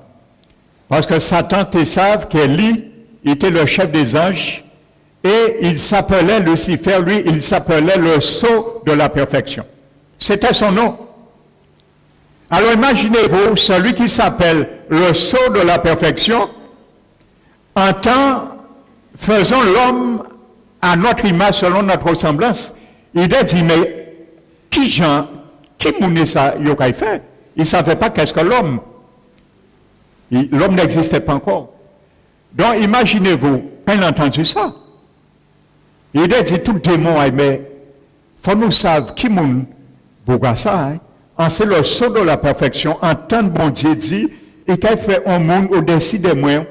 Parce que Satan, tu sais, qu'Élie était le chef des anges, et il s'appelait Lucifer, lui, il s'appelait le sceau de la perfection. C'était son nom. Alors imaginez-vous, celui qui s'appelle le sceau de la perfection, entend, faisons l'homme à notre image, selon notre ressemblance. Il a dit, mais qui mounait ça, il a fait? Il ne savait pas qu'est-ce que l'homme. L'homme n'existait pas encore. Donc imaginez-vous, quand il a entendu ça, il a dit, tout démon, mais il faut nous savoir qui moune pour ça, c'est le saut de la perfection, en tant que bon Dieu dit, et qu'il fait un monde au-dessus des moyens.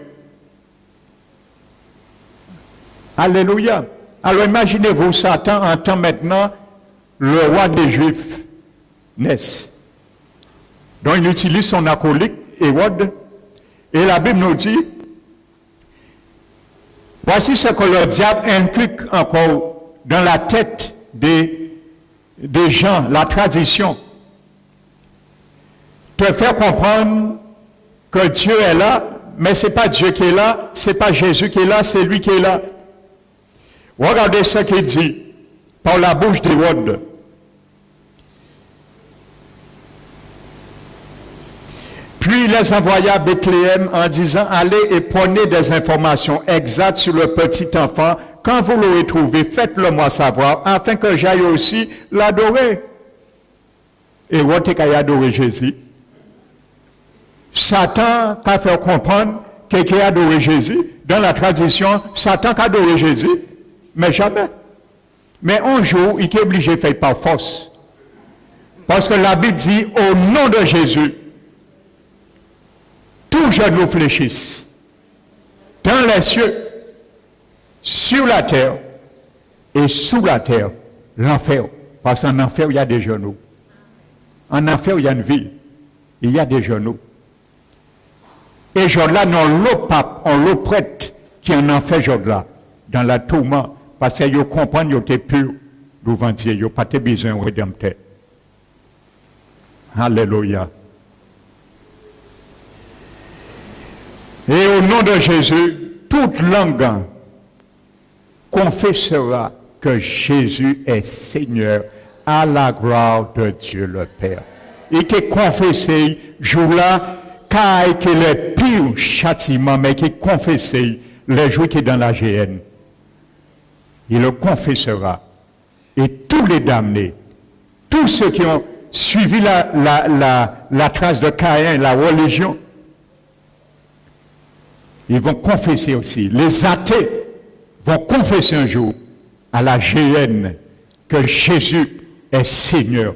Alléluia. Alors imaginez-vous, Satan entend maintenant le roi des Juifs naisse. Donc il utilise son acolyte, Hérode, et la Bible nous dit, voici ce que le diable inculque encore dans la tête des gens, la tradition. Te faire comprendre que Dieu est là, mais ce n'est pas Dieu qui est là, ce n'est pas Jésus qui est là, c'est lui qui est là. Regardez ce qu'il dit par la bouche d'Hérode. Puis il les envoya à Bethléem en disant, allez et prenez des informations exactes sur le petit enfant. Quand vous l'aurez trouvé, faites-le moi savoir, afin que j'aille aussi l'adorer. Hérode a adoré Jésus. Satan a fait comprendre qu'il a adoré Jésus. Dans la tradition, Satan a adoré Jésus, mais jamais. Mais un jour, il est obligé de faire par force. Parce que la Bible dit, au nom de Jésus, tous genou fléchissent, dans les cieux, sur la terre et sous la terre, l'enfer. Parce qu'en enfer, il y a des genoux. En enfer, il y a une vie. Il y a des genoux. Et jour-là, non, l'autre pape, on l'autre prêtre qui en enfer jour-là, dans la tourment, parce qu'ils comprennent qu'ils étaient purs devant Dieu, ils n'ont pas besoin de rédempteur. Alléluia. Et au nom de Jésus, toute langue confessera que Jésus est Seigneur à la gloire de Dieu le Père. Et qui confessé, jour-là, car que le pire châtiment, mais qui confessé, les jours qui est dans la GN. Il le confessera. Et tous les damnés, tous ceux qui ont suivi la trace de Caïn, la religion, ils vont confesser aussi. Les athées vont confesser un jour à la GN que Jésus est Seigneur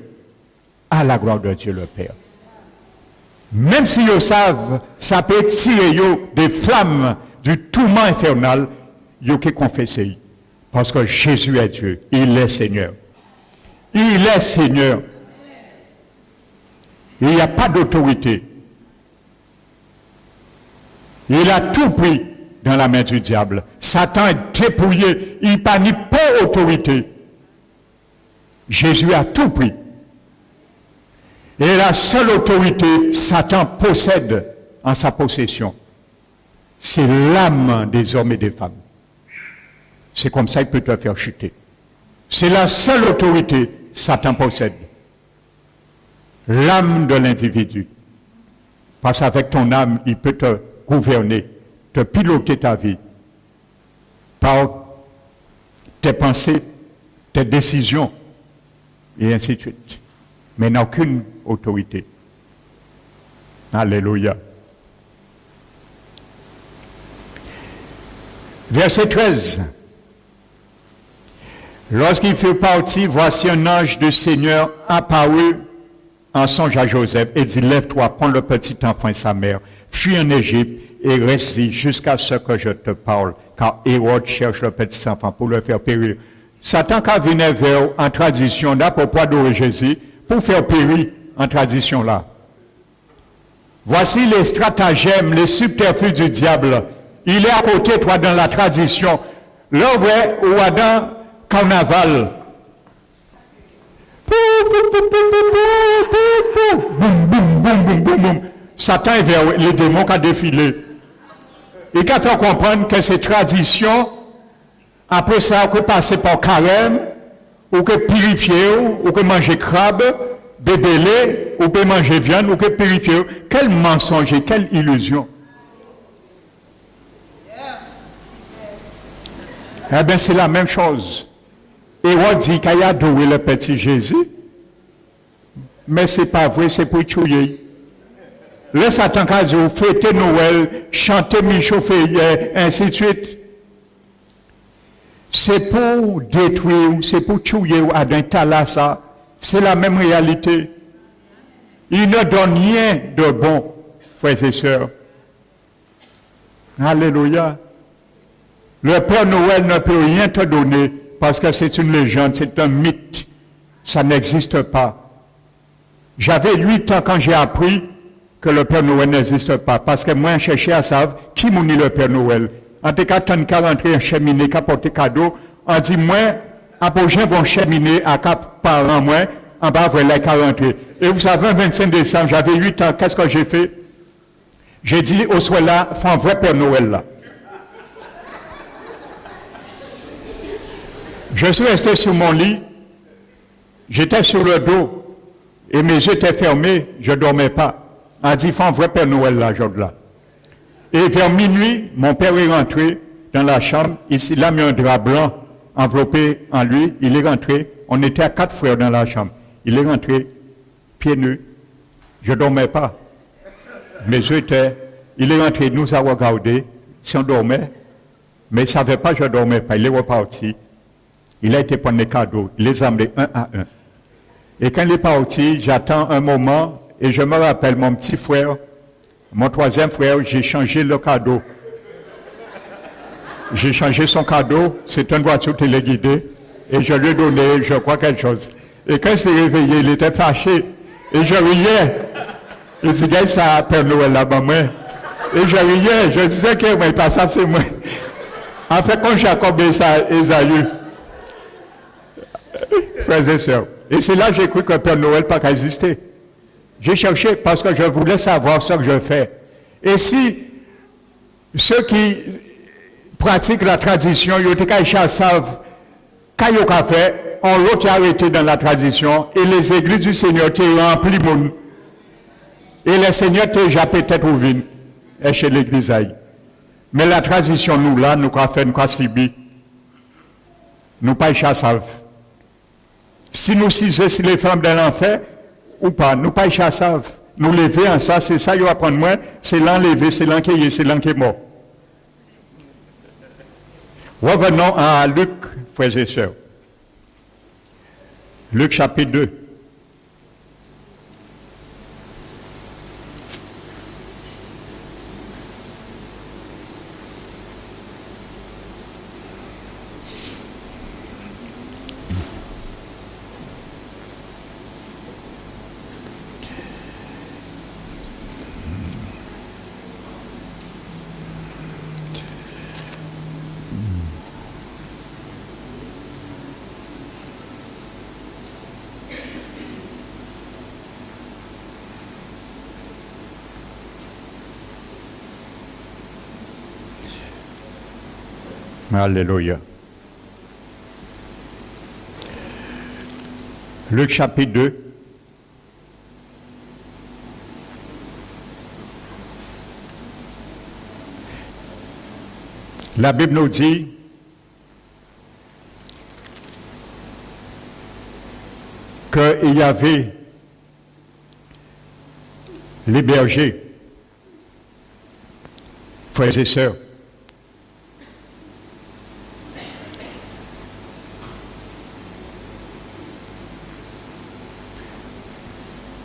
à la gloire de Dieu le Père. Même si ils savent, ça peut tirer des flammes du tourment infernal, ils ont confessé. Parce que Jésus est Dieu, il est Seigneur. Il est Seigneur. Il n'y a pas d'autorité. Il a tout pris dans la main du diable. Satan est dépouillé. Il n'a ni pas autorité. Jésus a tout pris. Et la seule autorité, Satan possède en sa possession, c'est l'âme des hommes et des femmes. C'est comme ça qu'il peut te faire chuter. C'est la seule autorité Satan possède. L'âme de l'individu. Parce qu'avec ton âme, il peut te gouverner, te piloter ta vie par tes pensées, tes décisions, et ainsi de suite. Mais n'a aucune autorité. Alléluia. Verset 13. Lorsqu'il fut parti, voici un ange du Seigneur apparut en songe à Joseph et dit, lève-toi, prends le petit enfant et sa mère, fuis en Égypte et reste-y jusqu'à ce que je te parle, car Hérode cherche le petit enfant pour le faire périr. Satan quand venait vers en tradition là pour adorer Jésus, pour faire périr en tradition là. Voici les stratagèmes, les subterfuges du diable. Il est à côté, toi, dans la tradition. Là, vrai, ou dans carnaval. Boum, boum, boum, boum, boum, boum. Satan est vers les démons qui ont défilé. Et qui a fait comprendre que ces traditions, après ça, on peut passer par carême, ou que purifier, ou que manger crabe, bébélé, ou que manger viande, ou que purifier. Quel mensonge, quelle illusion. Eh bien, c'est la même chose. Hérode dit qu'il a adoré le petit Jésus, mais ce n'est pas vrai, c'est pour tuer. Le Satan a dit, fêtez Noël, chantez Michel, ainsi de suite. C'est pour détruire, c'est pour tuer à d'un talassa. C'est la même réalité. Il ne donne rien de bon, frères et sœurs. Alléluia. Le Père Noël ne peut rien te donner parce que c'est une légende, c'est un mythe. Ça n'existe pas. J'avais 8 ans quand j'ai appris que le Père Noël n'existe pas. Parce que moi, je cherchais à savoir qui m'unit le Père Noël. En tout cas, tant qu'à rentrer en cheminée, qu'à porter cadeau, on dit, moi, apogènes vont cheminer à 4 parents, moi, en bas, voilà, qu'à rentrer. Et vous savez, le 25 décembre, j'avais 8 ans, qu'est-ce que j'ai fait? J'ai dit, au soir là, faut un vrai Père Noël là. Je suis resté sur mon lit, j'étais sur le dos, et mes yeux étaient fermés, je ne dormais pas. On dit, faut un vrai Père Noël là, jour-là. Et vers minuit, mon père est rentré dans la chambre, il a mis un drap blanc enveloppé en lui, il est rentré, on était à 4 frères dans la chambre. Il est rentré, pieds nus, je ne dormais pas. Mes yeux étaient, il est rentré, nous a regardé, si on dormait, mais il ne savait pas que je ne dormais pas, il est reparti. Il a été prendre les cadeaux, il les a amenés un à un. Et quand il est parti, j'attends un moment, et je me rappelle mon petit frère, mon troisième frère, j'ai changé le cadeau. J'ai changé son cadeau, c'est une voiture téléguidée, et je lui ai donné, je crois, quelque chose. Et quand il s'est réveillé, il était fâché, et je riais. Il disait, ça, Père Noël là-bas, moi. Et je riais, je disais que moi, pas ça, c'est moi. En fait, quand Jacob et Esaü, frères et sœurs, et c'est là que j'ai cru que Père Noël n'a pas existé. J'ai cherché parce que je voulais savoir ce que je fais. Et si ceux qui pratiquent la tradition, ils savent quand ils ont fait, on l'autre arrêté dans la tradition et les églises du Seigneur étaient remplies de monde. Et le Seigneur était déjà peut-être au vin et chez l'église aïe. Mais la tradition, nous là, nous avons fait, nous avons subi. Nous pas savent. Si nous cisons si les femmes de l'enfer ou pas, nous pas savent. Nous lever en ça, c'est ça, il va prendre moins, c'est l'enlever, c'est l'enquiller, c'est l'enquiller mort. Revenons à Luc, frères et sœurs. Luc chapitre 2. Alléluia. Luc chapitre 2. La Bible nous dit qu'il y avait les bergers, frères et sœurs,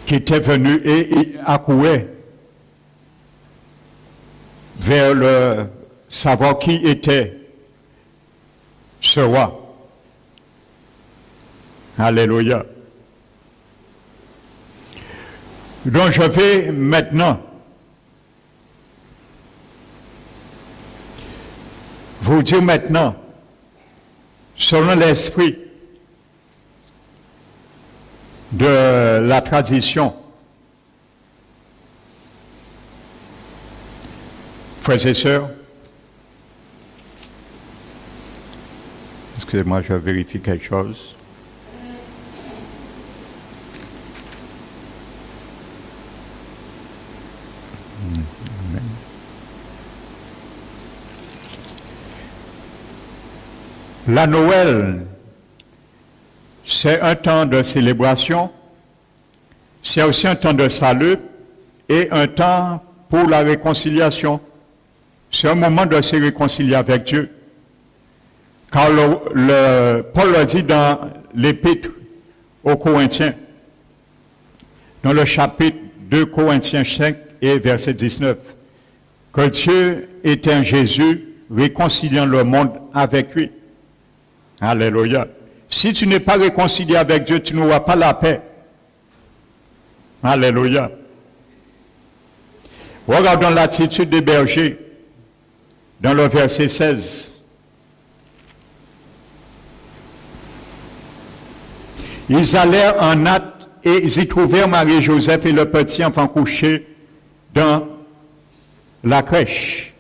qui étaient venus et accouraient vers le savoir qui était ce roi. Alléluia. Donc je vais maintenant vous dire maintenant, selon l'esprit de la tradition, frères et sœurs, excusez-moi, je vérifie quelque chose. La Noël, c'est un temps de célébration, c'est aussi un temps de salut et un temps pour la réconciliation. C'est un moment de se réconcilier avec Dieu. Car Paul le dit dans l'Épître aux Corinthiens, dans le chapitre 2 Corinthiens 5 et verset 19. Que Dieu était en Jésus, réconciliant le monde avec lui. Alléluia. Si tu n'es pas réconcilié avec Dieu, tu n'auras pas la paix. Alléluia. Regardons l'attitude des bergers dans le verset 16. Ils allèrent en hâte et ils y trouvèrent Marie-Joseph et le petit enfant couché dans la crèche.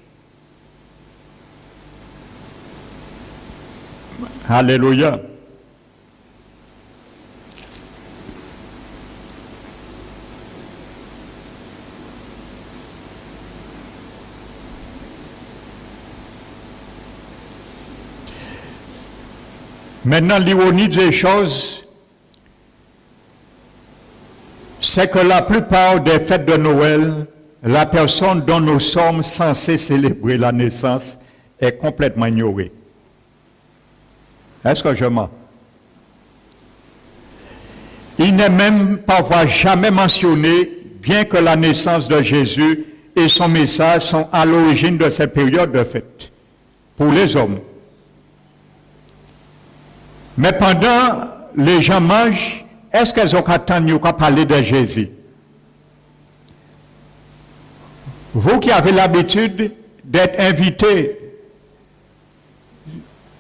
Alléluia. Maintenant, l'ironie des choses, c'est que la plupart des fêtes de Noël, la personne dont nous sommes censés célébrer la naissance est complètement ignorée. Est-ce que je mens? Il n'est même parfois jamais mentionné, bien que la naissance de Jésus et son message sont à l'origine de cette période de fête pour les hommes. Mais pendant les gens mangent, est-ce qu'ils ont attendu qu'à parler de Jésus? Vous qui avez l'habitude d'être invité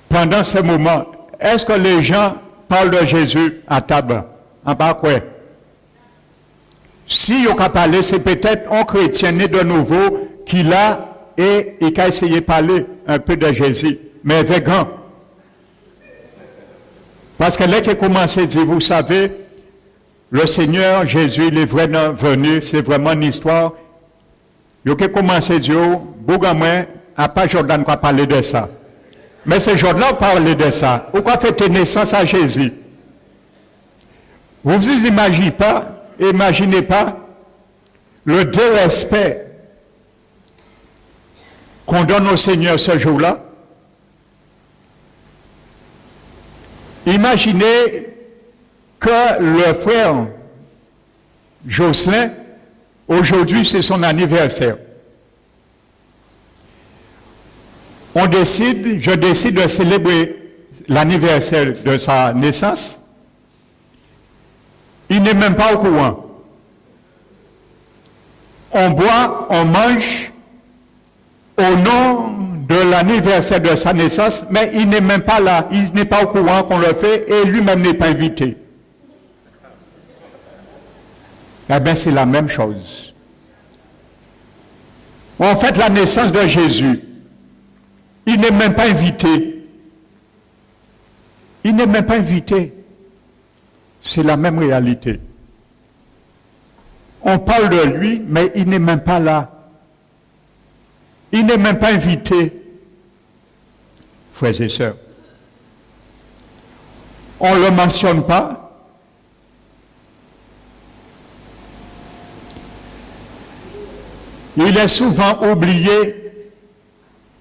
pendant ce moment, est-ce que les gens parlent de Jésus à table? En bas quoi? Si ils ont parlé, c'est peut-être un chrétien né de nouveau qui l'a et qui a essayé de parler un peu de Jésus, mais avec grand. Parce que là qu'il a commencé à dire, vous savez, le Seigneur Jésus, il est vraiment venu, c'est vraiment une histoire. Il a commencé à dire, Bougamouin, à pas Jordan qui a parlé de ça. Mais c'est Jordan qui a parlé de ça. Pourquoi fêter naissance à Jésus? Vous vous imaginez pas le dérespect qu'on donne au Seigneur ce jour-là? Imaginez que le frère Jocelyn, aujourd'hui c'est son anniversaire. Je décide de célébrer l'anniversaire de sa naissance. Il n'est même pas au courant. On boit, on mange au nom de l'anniversaire de sa naissance, mais il n'est même pas là, il n'est pas au courant qu'on le fait et lui-même n'est pas invité. Eh bien, c'est la même chose. On fête la naissance de Jésus. Il n'est même pas invité. Il n'est même pas invité. C'est la même réalité. On parle de lui, mais il n'est même pas là. Il n'est même pas invité. Frères et sœurs, on ne le mentionne pas. Il est souvent oublié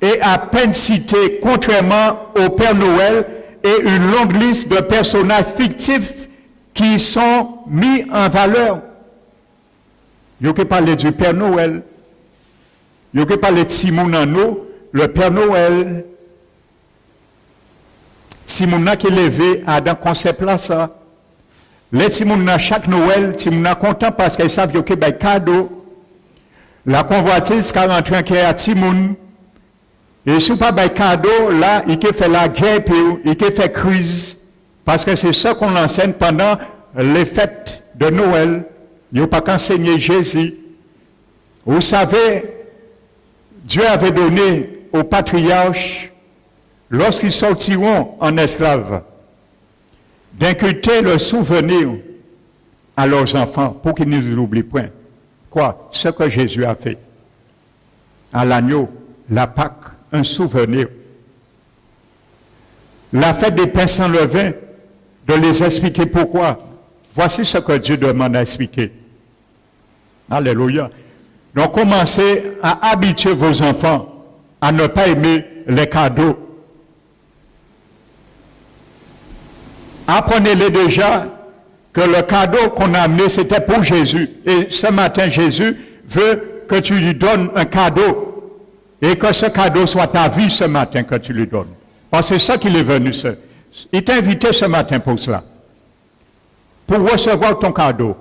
et à peine cité, contrairement au Père Noël et une longue liste de personnages fictifs qui sont mis en valeur. Il faut parler du Père Noël. Il faut parler de Simonano, le Père Noël. Simona qui est levé à dans concept là ça. Les Simona chaque Noël, Simona content parce qu'ils savent qu'il y a des cadeaux. La convoitise qui rentre à Timoun. Et si pas des cadeaux, là, il fait la guerre, puis il fait crise. Parce que c'est ça qu'on enseigne pendant les fêtes de Noël. Il n'y a pas qu'enseigner Jésus. Vous savez, Dieu avait donné aux patriarches, lorsqu'ils sortiront en esclaves, d'inculter le souvenir à leurs enfants pour qu'ils ne l'oublient point. Quoi? Ce que Jésus a fait. À l'agneau, la Pâque, un souvenir. La fête des pains sans levain, de les expliquer pourquoi. Voici ce que Dieu demande à expliquer. Alléluia. Donc commencez à habituer vos enfants à ne pas aimer les cadeaux. Apprenez-les déjà que le cadeau qu'on a amené, c'était pour Jésus. Et ce matin, Jésus veut que tu lui donnes un cadeau. Et que ce cadeau soit ta vie ce matin que tu lui donnes. Parce que c'est ça qu'il est venu. Il t'a invité ce matin pour cela. Pour recevoir ton cadeau.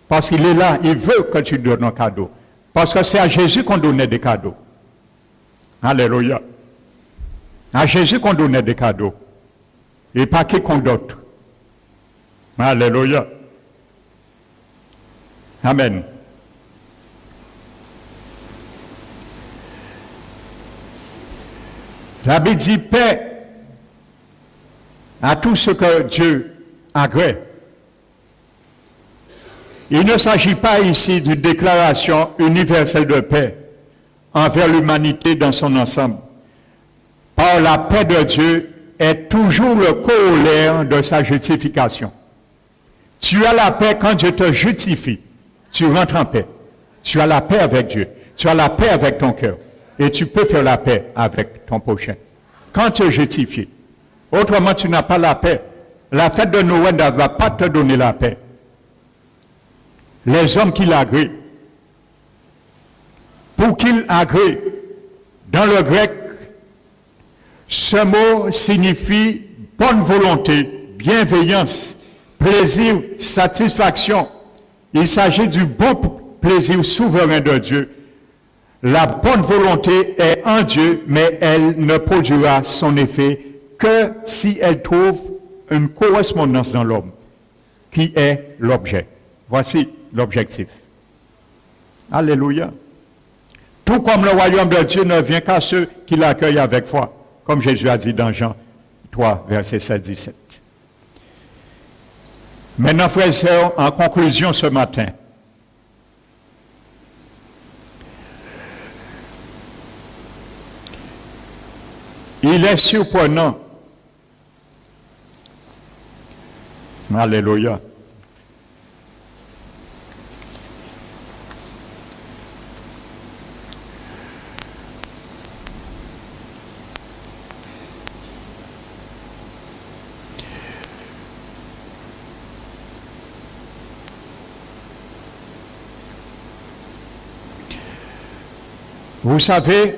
Parce qu'il est là, il veut que tu lui donnes un cadeau. Parce que c'est à Jésus qu'on donnait des cadeaux. Alléluia. À Jésus qu'on donnait des cadeaux. Et pas quiconque d'autre. Alléluia. Amen. La Bible dit paix à tout ce que Dieu agrée. Il ne s'agit pas ici d'une déclaration universelle de paix envers l'humanité dans son ensemble. Par la paix de Dieu est toujours le corollaire de sa justification. Tu as la paix quand Dieu te justifie. Tu rentres en paix. Tu as la paix avec Dieu. Tu as la paix avec ton cœur. Et tu peux faire la paix avec ton prochain. Quand tu es justifié. Autrement, tu n'as pas la paix. La fête de Noël ne va pas te donner la paix. Les hommes qui l'agréent. Pour qu'ils agréent, dans le grec, ce mot signifie bonne volonté, bienveillance, plaisir, satisfaction. Il s'agit du bon plaisir souverain de Dieu. La bonne volonté est en Dieu, mais elle ne produira son effet que si elle trouve une correspondance dans l'homme, qui est l'objet. Voici l'objectif. Alléluia. Tout comme le royaume de Dieu ne vient qu'à ceux qui l'accueillent avec foi, comme Jésus a dit dans Jean 3, verset 16-17. Maintenant, frères et sœurs, en conclusion ce matin, il est surprenant. Alléluia. Vous savez,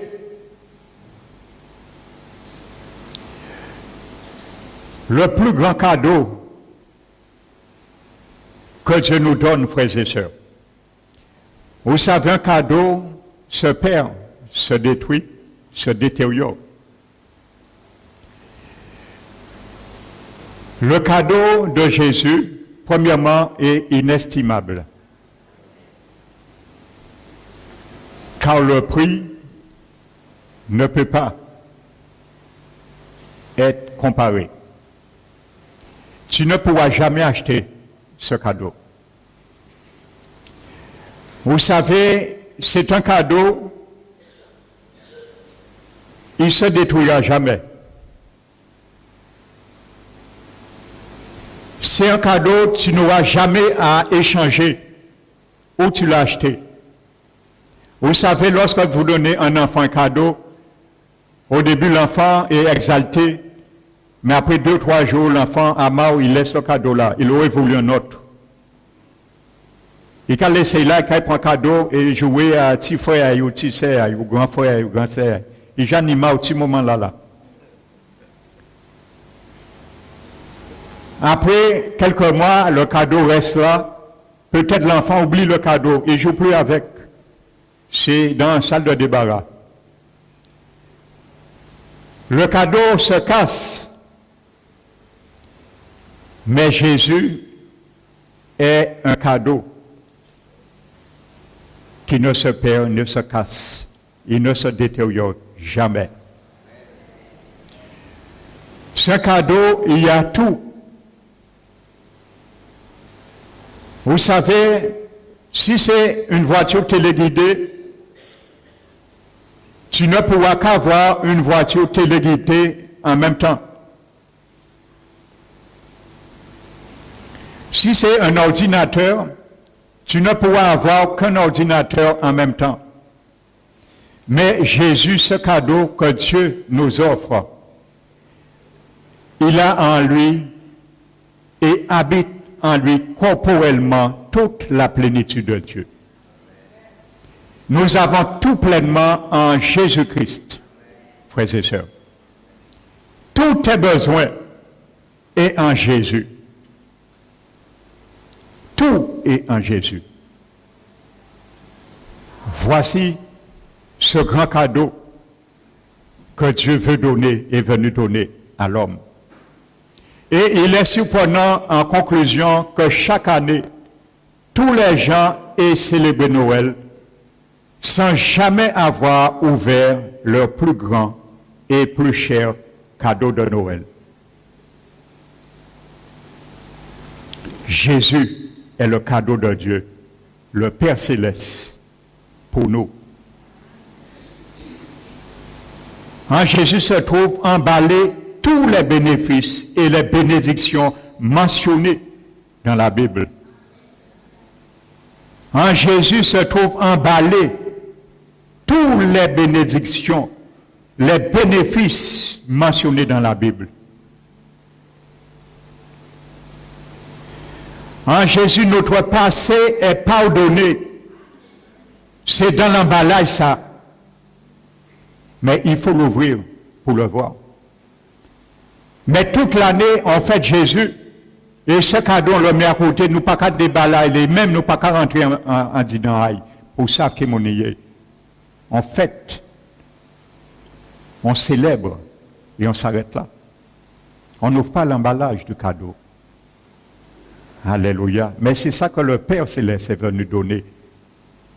le plus grand cadeau que Dieu nous donne, frères et sœurs, vous savez, un cadeau se perd, se détruit, se détériore. Le cadeau de Jésus, premièrement, est inestimable. Car le prix ne peut pas être comparé. Tu ne pourras jamais acheter ce cadeau. Vous savez, c'est un cadeau, il ne se détruira jamais. C'est un cadeau, tu n'auras jamais à échanger où tu l'as acheté. Vous savez, lorsque vous donnez un enfant un cadeau, au début l'enfant est exalté, mais après 2-3 jours, l'enfant a marre, il laisse le cadeau là, il aurait voulu un autre. Et quand il essaie là, quand il prend un cadeau et jouer à petit frère, ou petit sœur, ou grand frère, ou grand sœur, il j'en marre au petit moment là. Après quelques mois, le cadeau reste là, peut-être l'enfant oublie le cadeau, il ne joue plus avec. C'est dans la salle de débarras. Le cadeau se casse. Mais Jésus est un cadeau qui ne se perd, ne se casse. Il ne se détériore jamais. Ce cadeau, il y a tout. Vous savez, si c'est une voiture téléguidée, tu ne pourras qu'avoir une voiture téléguidée en même temps. Si c'est un ordinateur, tu ne pourras avoir qu'un ordinateur en même temps. Mais Jésus, ce cadeau que Dieu nous offre, il a en lui et habite en lui corporellement toute la plénitude de Dieu. Nous avons tout pleinement en Jésus-Christ, frères et sœurs. Tout tes besoins est en Jésus. Tout est en Jésus. Voici ce grand cadeau que Dieu veut donner, est venu donner à l'homme. Et il est surprenant en conclusion que chaque année, tous les gens aient célébré Noël sans jamais avoir ouvert leur plus grand et plus cher cadeau de Noël. Jésus est le cadeau de Dieu, le Père Céleste, pour nous. En Jésus se trouvent emballés tous les bénéfices et les bénédictions mentionnés dans la Bible. En Jésus se trouvent emballés tous les bénédictions, les bénéfices mentionnés dans la Bible. En Jésus, notre passé est pardonné. C'est dans l'emballage ça. Mais il faut l'ouvrir pour le voir. Mais toute l'année, on fait Jésus. Et ce cadeau, on le met à côté. Nous pas qu'à déballer. Même nous pas qu'à rentrer en disant pour savoir qui mon est. On fête. On célèbre. Et on s'arrête là. On n'ouvre pas l'emballage du cadeau. Alléluia. Mais c'est ça que le Père Céleste est venu donner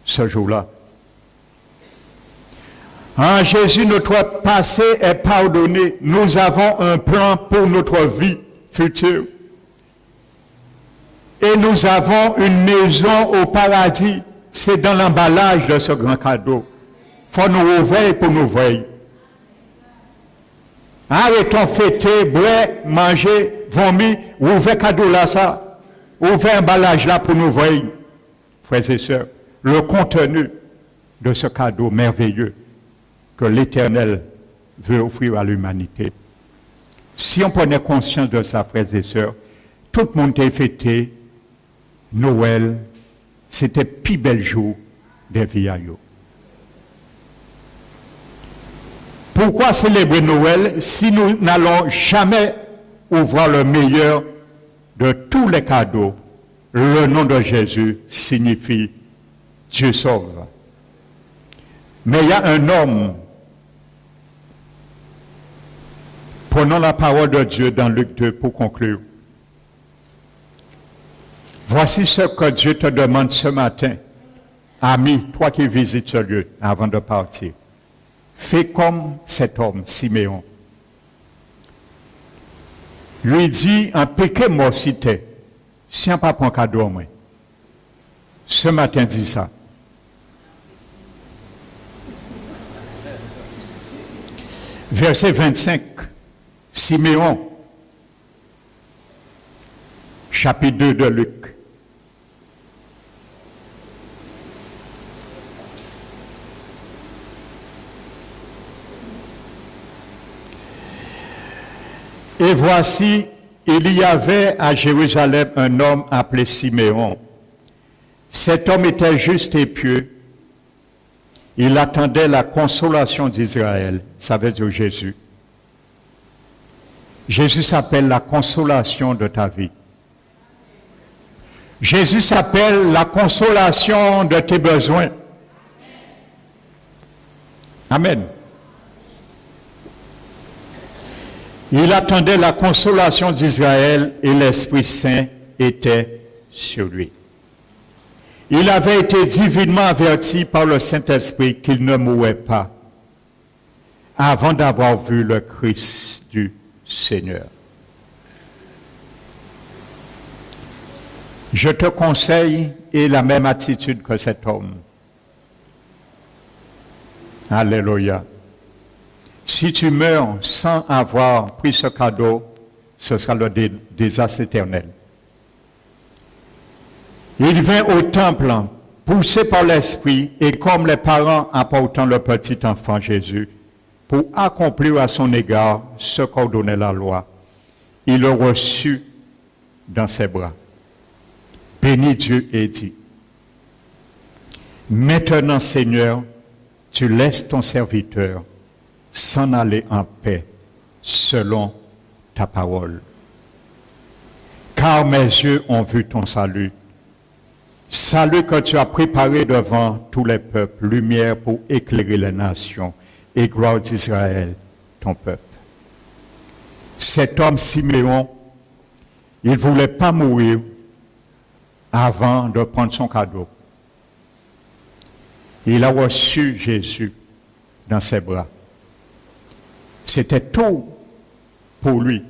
ce jour-là. En Jésus, notre passé est pardonné. Nous avons un plan pour notre vie future. Et nous avons une maison au paradis. C'est dans l'emballage de ce grand cadeau. Il faut nous ouvrir pour nous voir. Arrêtons fêter, boire, manger, vomir, ouvrir cadeau là, ça. Ouvrir emballage là pour nous voir. Frères et sœurs, le contenu de ce cadeau merveilleux que l'Éternel veut offrir à l'humanité. Si on prenait conscience de ça, frères et sœurs, tout le monde a fêté Noël, c'était le plus bel jour des vieillards. Pourquoi célébrer Noël si nous n'allons jamais ouvrir le meilleur de tous les cadeaux? Le nom de Jésus signifie Dieu sauve. Mais il y a un homme. Prenons la parole de Dieu dans Luc 2 pour conclure. Voici ce que Dieu te demande ce matin. Ami, toi qui visites ce lieu avant de partir. Fais comme cet homme, Siméon. Lui dit, un péché mort si t'es, si on pas prend cadeau moi. Ce matin dit ça. Verset 25. Siméon, chapitre 2 de Luc. Et voici, il y avait à Jérusalem un homme appelé Siméon. Cet homme était juste et pieux. Il attendait la consolation d'Israël. Ça veut dire Jésus. Jésus s'appelle la consolation de ta vie. Jésus s'appelle la consolation de tes besoins. Amen. Il attendait la consolation d'Israël et l'Esprit Saint était sur lui. Il avait été divinement averti par le Saint-Esprit qu'il ne mourrait pas avant d'avoir vu le Christ du Seigneur. Je te conseille et la même attitude que cet homme. Alléluia. Si tu meurs sans avoir pris ce cadeau, ce sera le désastre éternel. Il vint au temple, poussé par l'Esprit, et comme les parents apportant le petit enfant Jésus, pour accomplir à son égard ce qu'ordonnait la loi, il le reçut dans ses bras. bénit Dieu et dit, maintenant Seigneur, tu laisses ton serviteur s'en aller en paix selon ta parole. Car mes yeux ont vu ton salut. Salut que tu as préparé devant tous les peuples, lumière pour éclairer les nations et gloire d'Israël, ton peuple. Cet homme Siméon, il ne voulait pas mourir avant de prendre son cadeau. Il a reçu Jésus dans ses bras. C'était tout pour lui.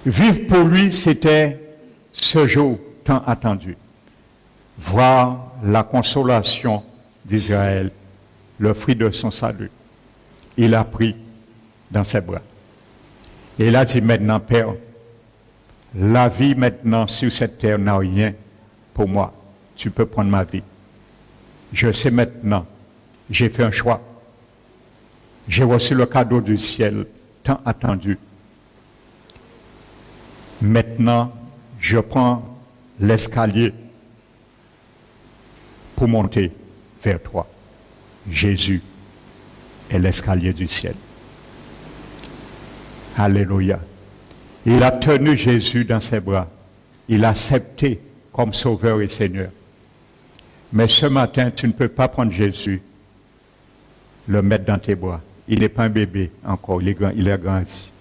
Vivre pour lui, c'était ce jour tant attendu. Voir la consolation d'Israël, le fruit de son salut. Il a pris dans ses bras. Et il a dit maintenant, Père, la vie maintenant sur cette terre n'a rien pour moi. Tu peux prendre ma vie. Je sais maintenant, j'ai fait un choix. J'ai reçu le cadeau du ciel tant attendu. Maintenant, je prends l'escalier pour monter vers toi. Jésus est l'escalier du ciel. Alléluia. Il a tenu Jésus dans ses bras. Il l'a accepté comme sauveur et Seigneur. Mais ce matin, tu ne peux pas prendre Jésus, le mettre dans tes bras. Il n'est pas un bébé encore, il a grandi.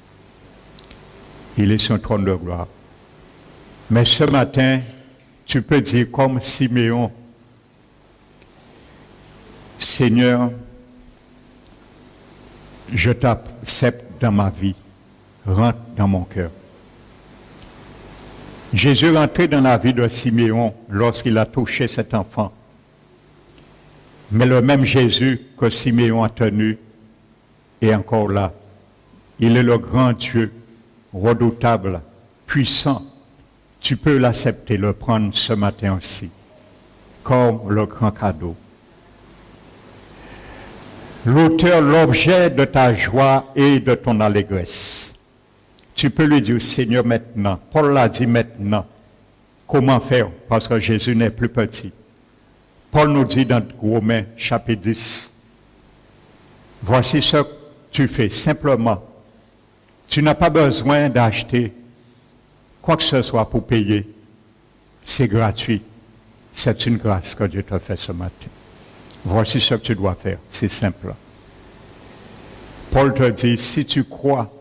Il est sur un trône de gloire. Mais ce matin, tu peux dire comme Siméon, Seigneur, je t'accepte dans ma vie, rentre dans mon cœur. Jésus rentrait dans la vie de Siméon lorsqu'il a touché cet enfant. Mais le même Jésus que Siméon a tenu est encore là. Il est le grand Dieu, redoutable, puissant. Tu peux l'accepter, le prendre ce matin aussi, comme le grand cadeau. L'auteur, l'objet de ta joie et de ton allégresse. Tu peux lui dire, Seigneur, maintenant. Paul l'a dit maintenant. Comment faire? Parce que Jésus n'est plus petit. Paul nous dit dans Romains chapitre 10, voici ce que tu fais simplement. Tu n'as pas besoin d'acheter quoi que ce soit pour payer. C'est gratuit. C'est une grâce que Dieu t'a fait ce matin. Voici ce que tu dois faire. C'est simple. Paul te dit, si tu crois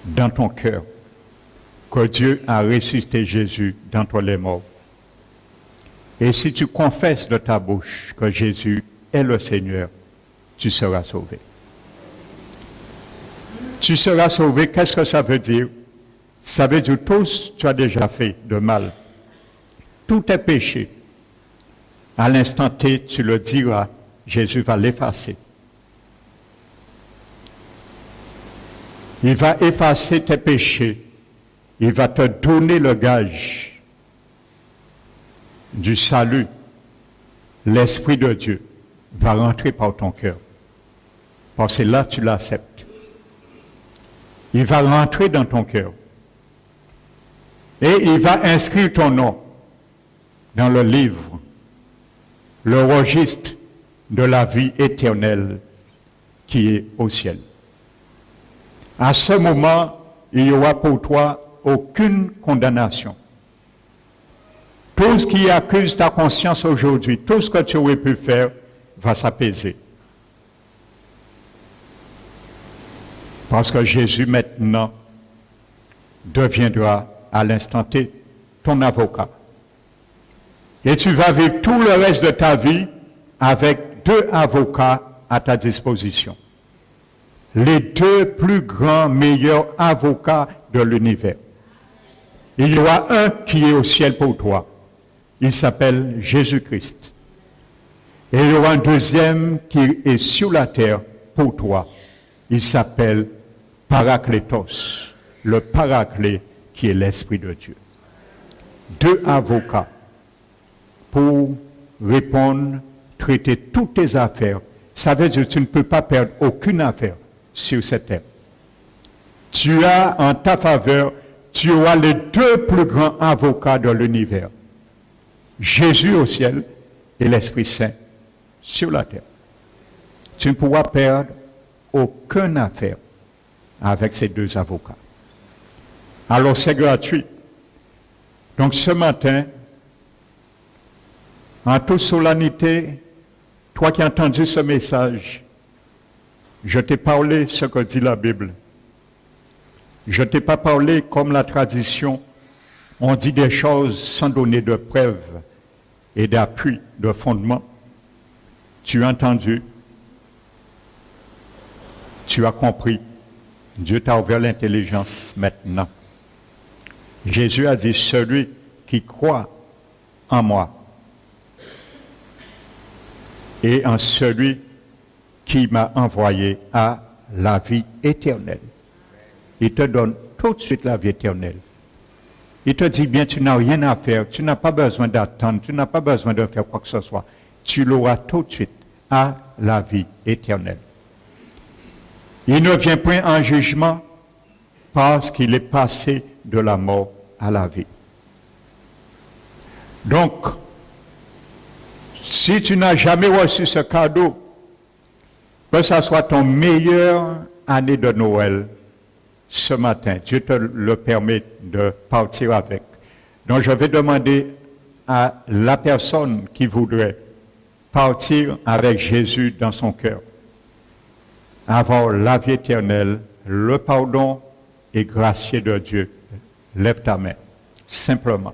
dans ton cœur que Dieu a ressuscité Jésus d'entre les morts, et si tu confesses de ta bouche que Jésus est le Seigneur, tu seras sauvé. Tu seras sauvé, qu'est-ce que ça veut dire? Ça veut dire tout ce que tu as déjà fait de mal. Tout est péché. À l'instant T, tu le diras, Jésus va l'effacer. Il va effacer tes péchés. Il va te donner le gage du salut. L'Esprit de Dieu va rentrer par ton cœur. Parce que là, tu l'acceptes. Il va rentrer dans ton cœur. Et il va inscrire ton nom dans le livre, le registre de la vie éternelle qui est au ciel. À ce moment, il n'y aura pour toi aucune condamnation. Tout ce qui accuse ta conscience aujourd'hui, tout ce que tu aurais pu faire, va s'apaiser. Parce que Jésus maintenant deviendra à l'instant T ton avocat. Et tu vas vivre tout le reste de ta vie avec 2 avocats à ta disposition. Les 2 plus grands, meilleurs avocats de l'univers. Il y aura un qui est au ciel pour toi. Il s'appelle Jésus-Christ. Et il y aura un deuxième qui est sur la terre pour toi. Il s'appelle Parakletos, le Paraclet qui est l'Esprit de Dieu. 2 avocats pour répondre, traiter toutes tes affaires. Ça veut dire que tu ne peux pas perdre aucune affaire sur cette terre. Tu as en ta faveur tu auras les deux plus grands avocats de l'univers. Jésus au ciel et l'Esprit Saint sur la terre. Tu ne pourras perdre aucune affaire avec ces deux avocats. Alors c'est gratuit. Donc ce matin, en toute solennité, toi qui as entendu ce message, je t'ai parlé ce que dit la Bible. Je ne t'ai pas parlé comme la tradition. On dit des choses sans donner de preuves et d'appui, de fondement. Tu as entendu. Tu as compris. Dieu t'a ouvert l'intelligence maintenant. Jésus a dit, celui qui croit en moi et en celui qui m'a envoyé a la vie éternelle. Il te donne tout de suite la vie éternelle. Il te dit bien, tu n'as rien à faire, tu n'as pas besoin d'attendre, tu n'as pas besoin de faire quoi que ce soit. Tu l'auras tout de suite à la vie éternelle. Il ne vient point en jugement parce qu'il est passé de la mort à la vie. Donc, si tu n'as jamais reçu ce cadeau, que ce soit ton meilleure année de Noël, ce matin, Dieu te le permet de partir avec. Donc je vais demander à la personne qui voudrait partir avec Jésus dans son cœur, avoir la vie éternelle, le pardon et gracieux de Dieu. Lève ta main, simplement.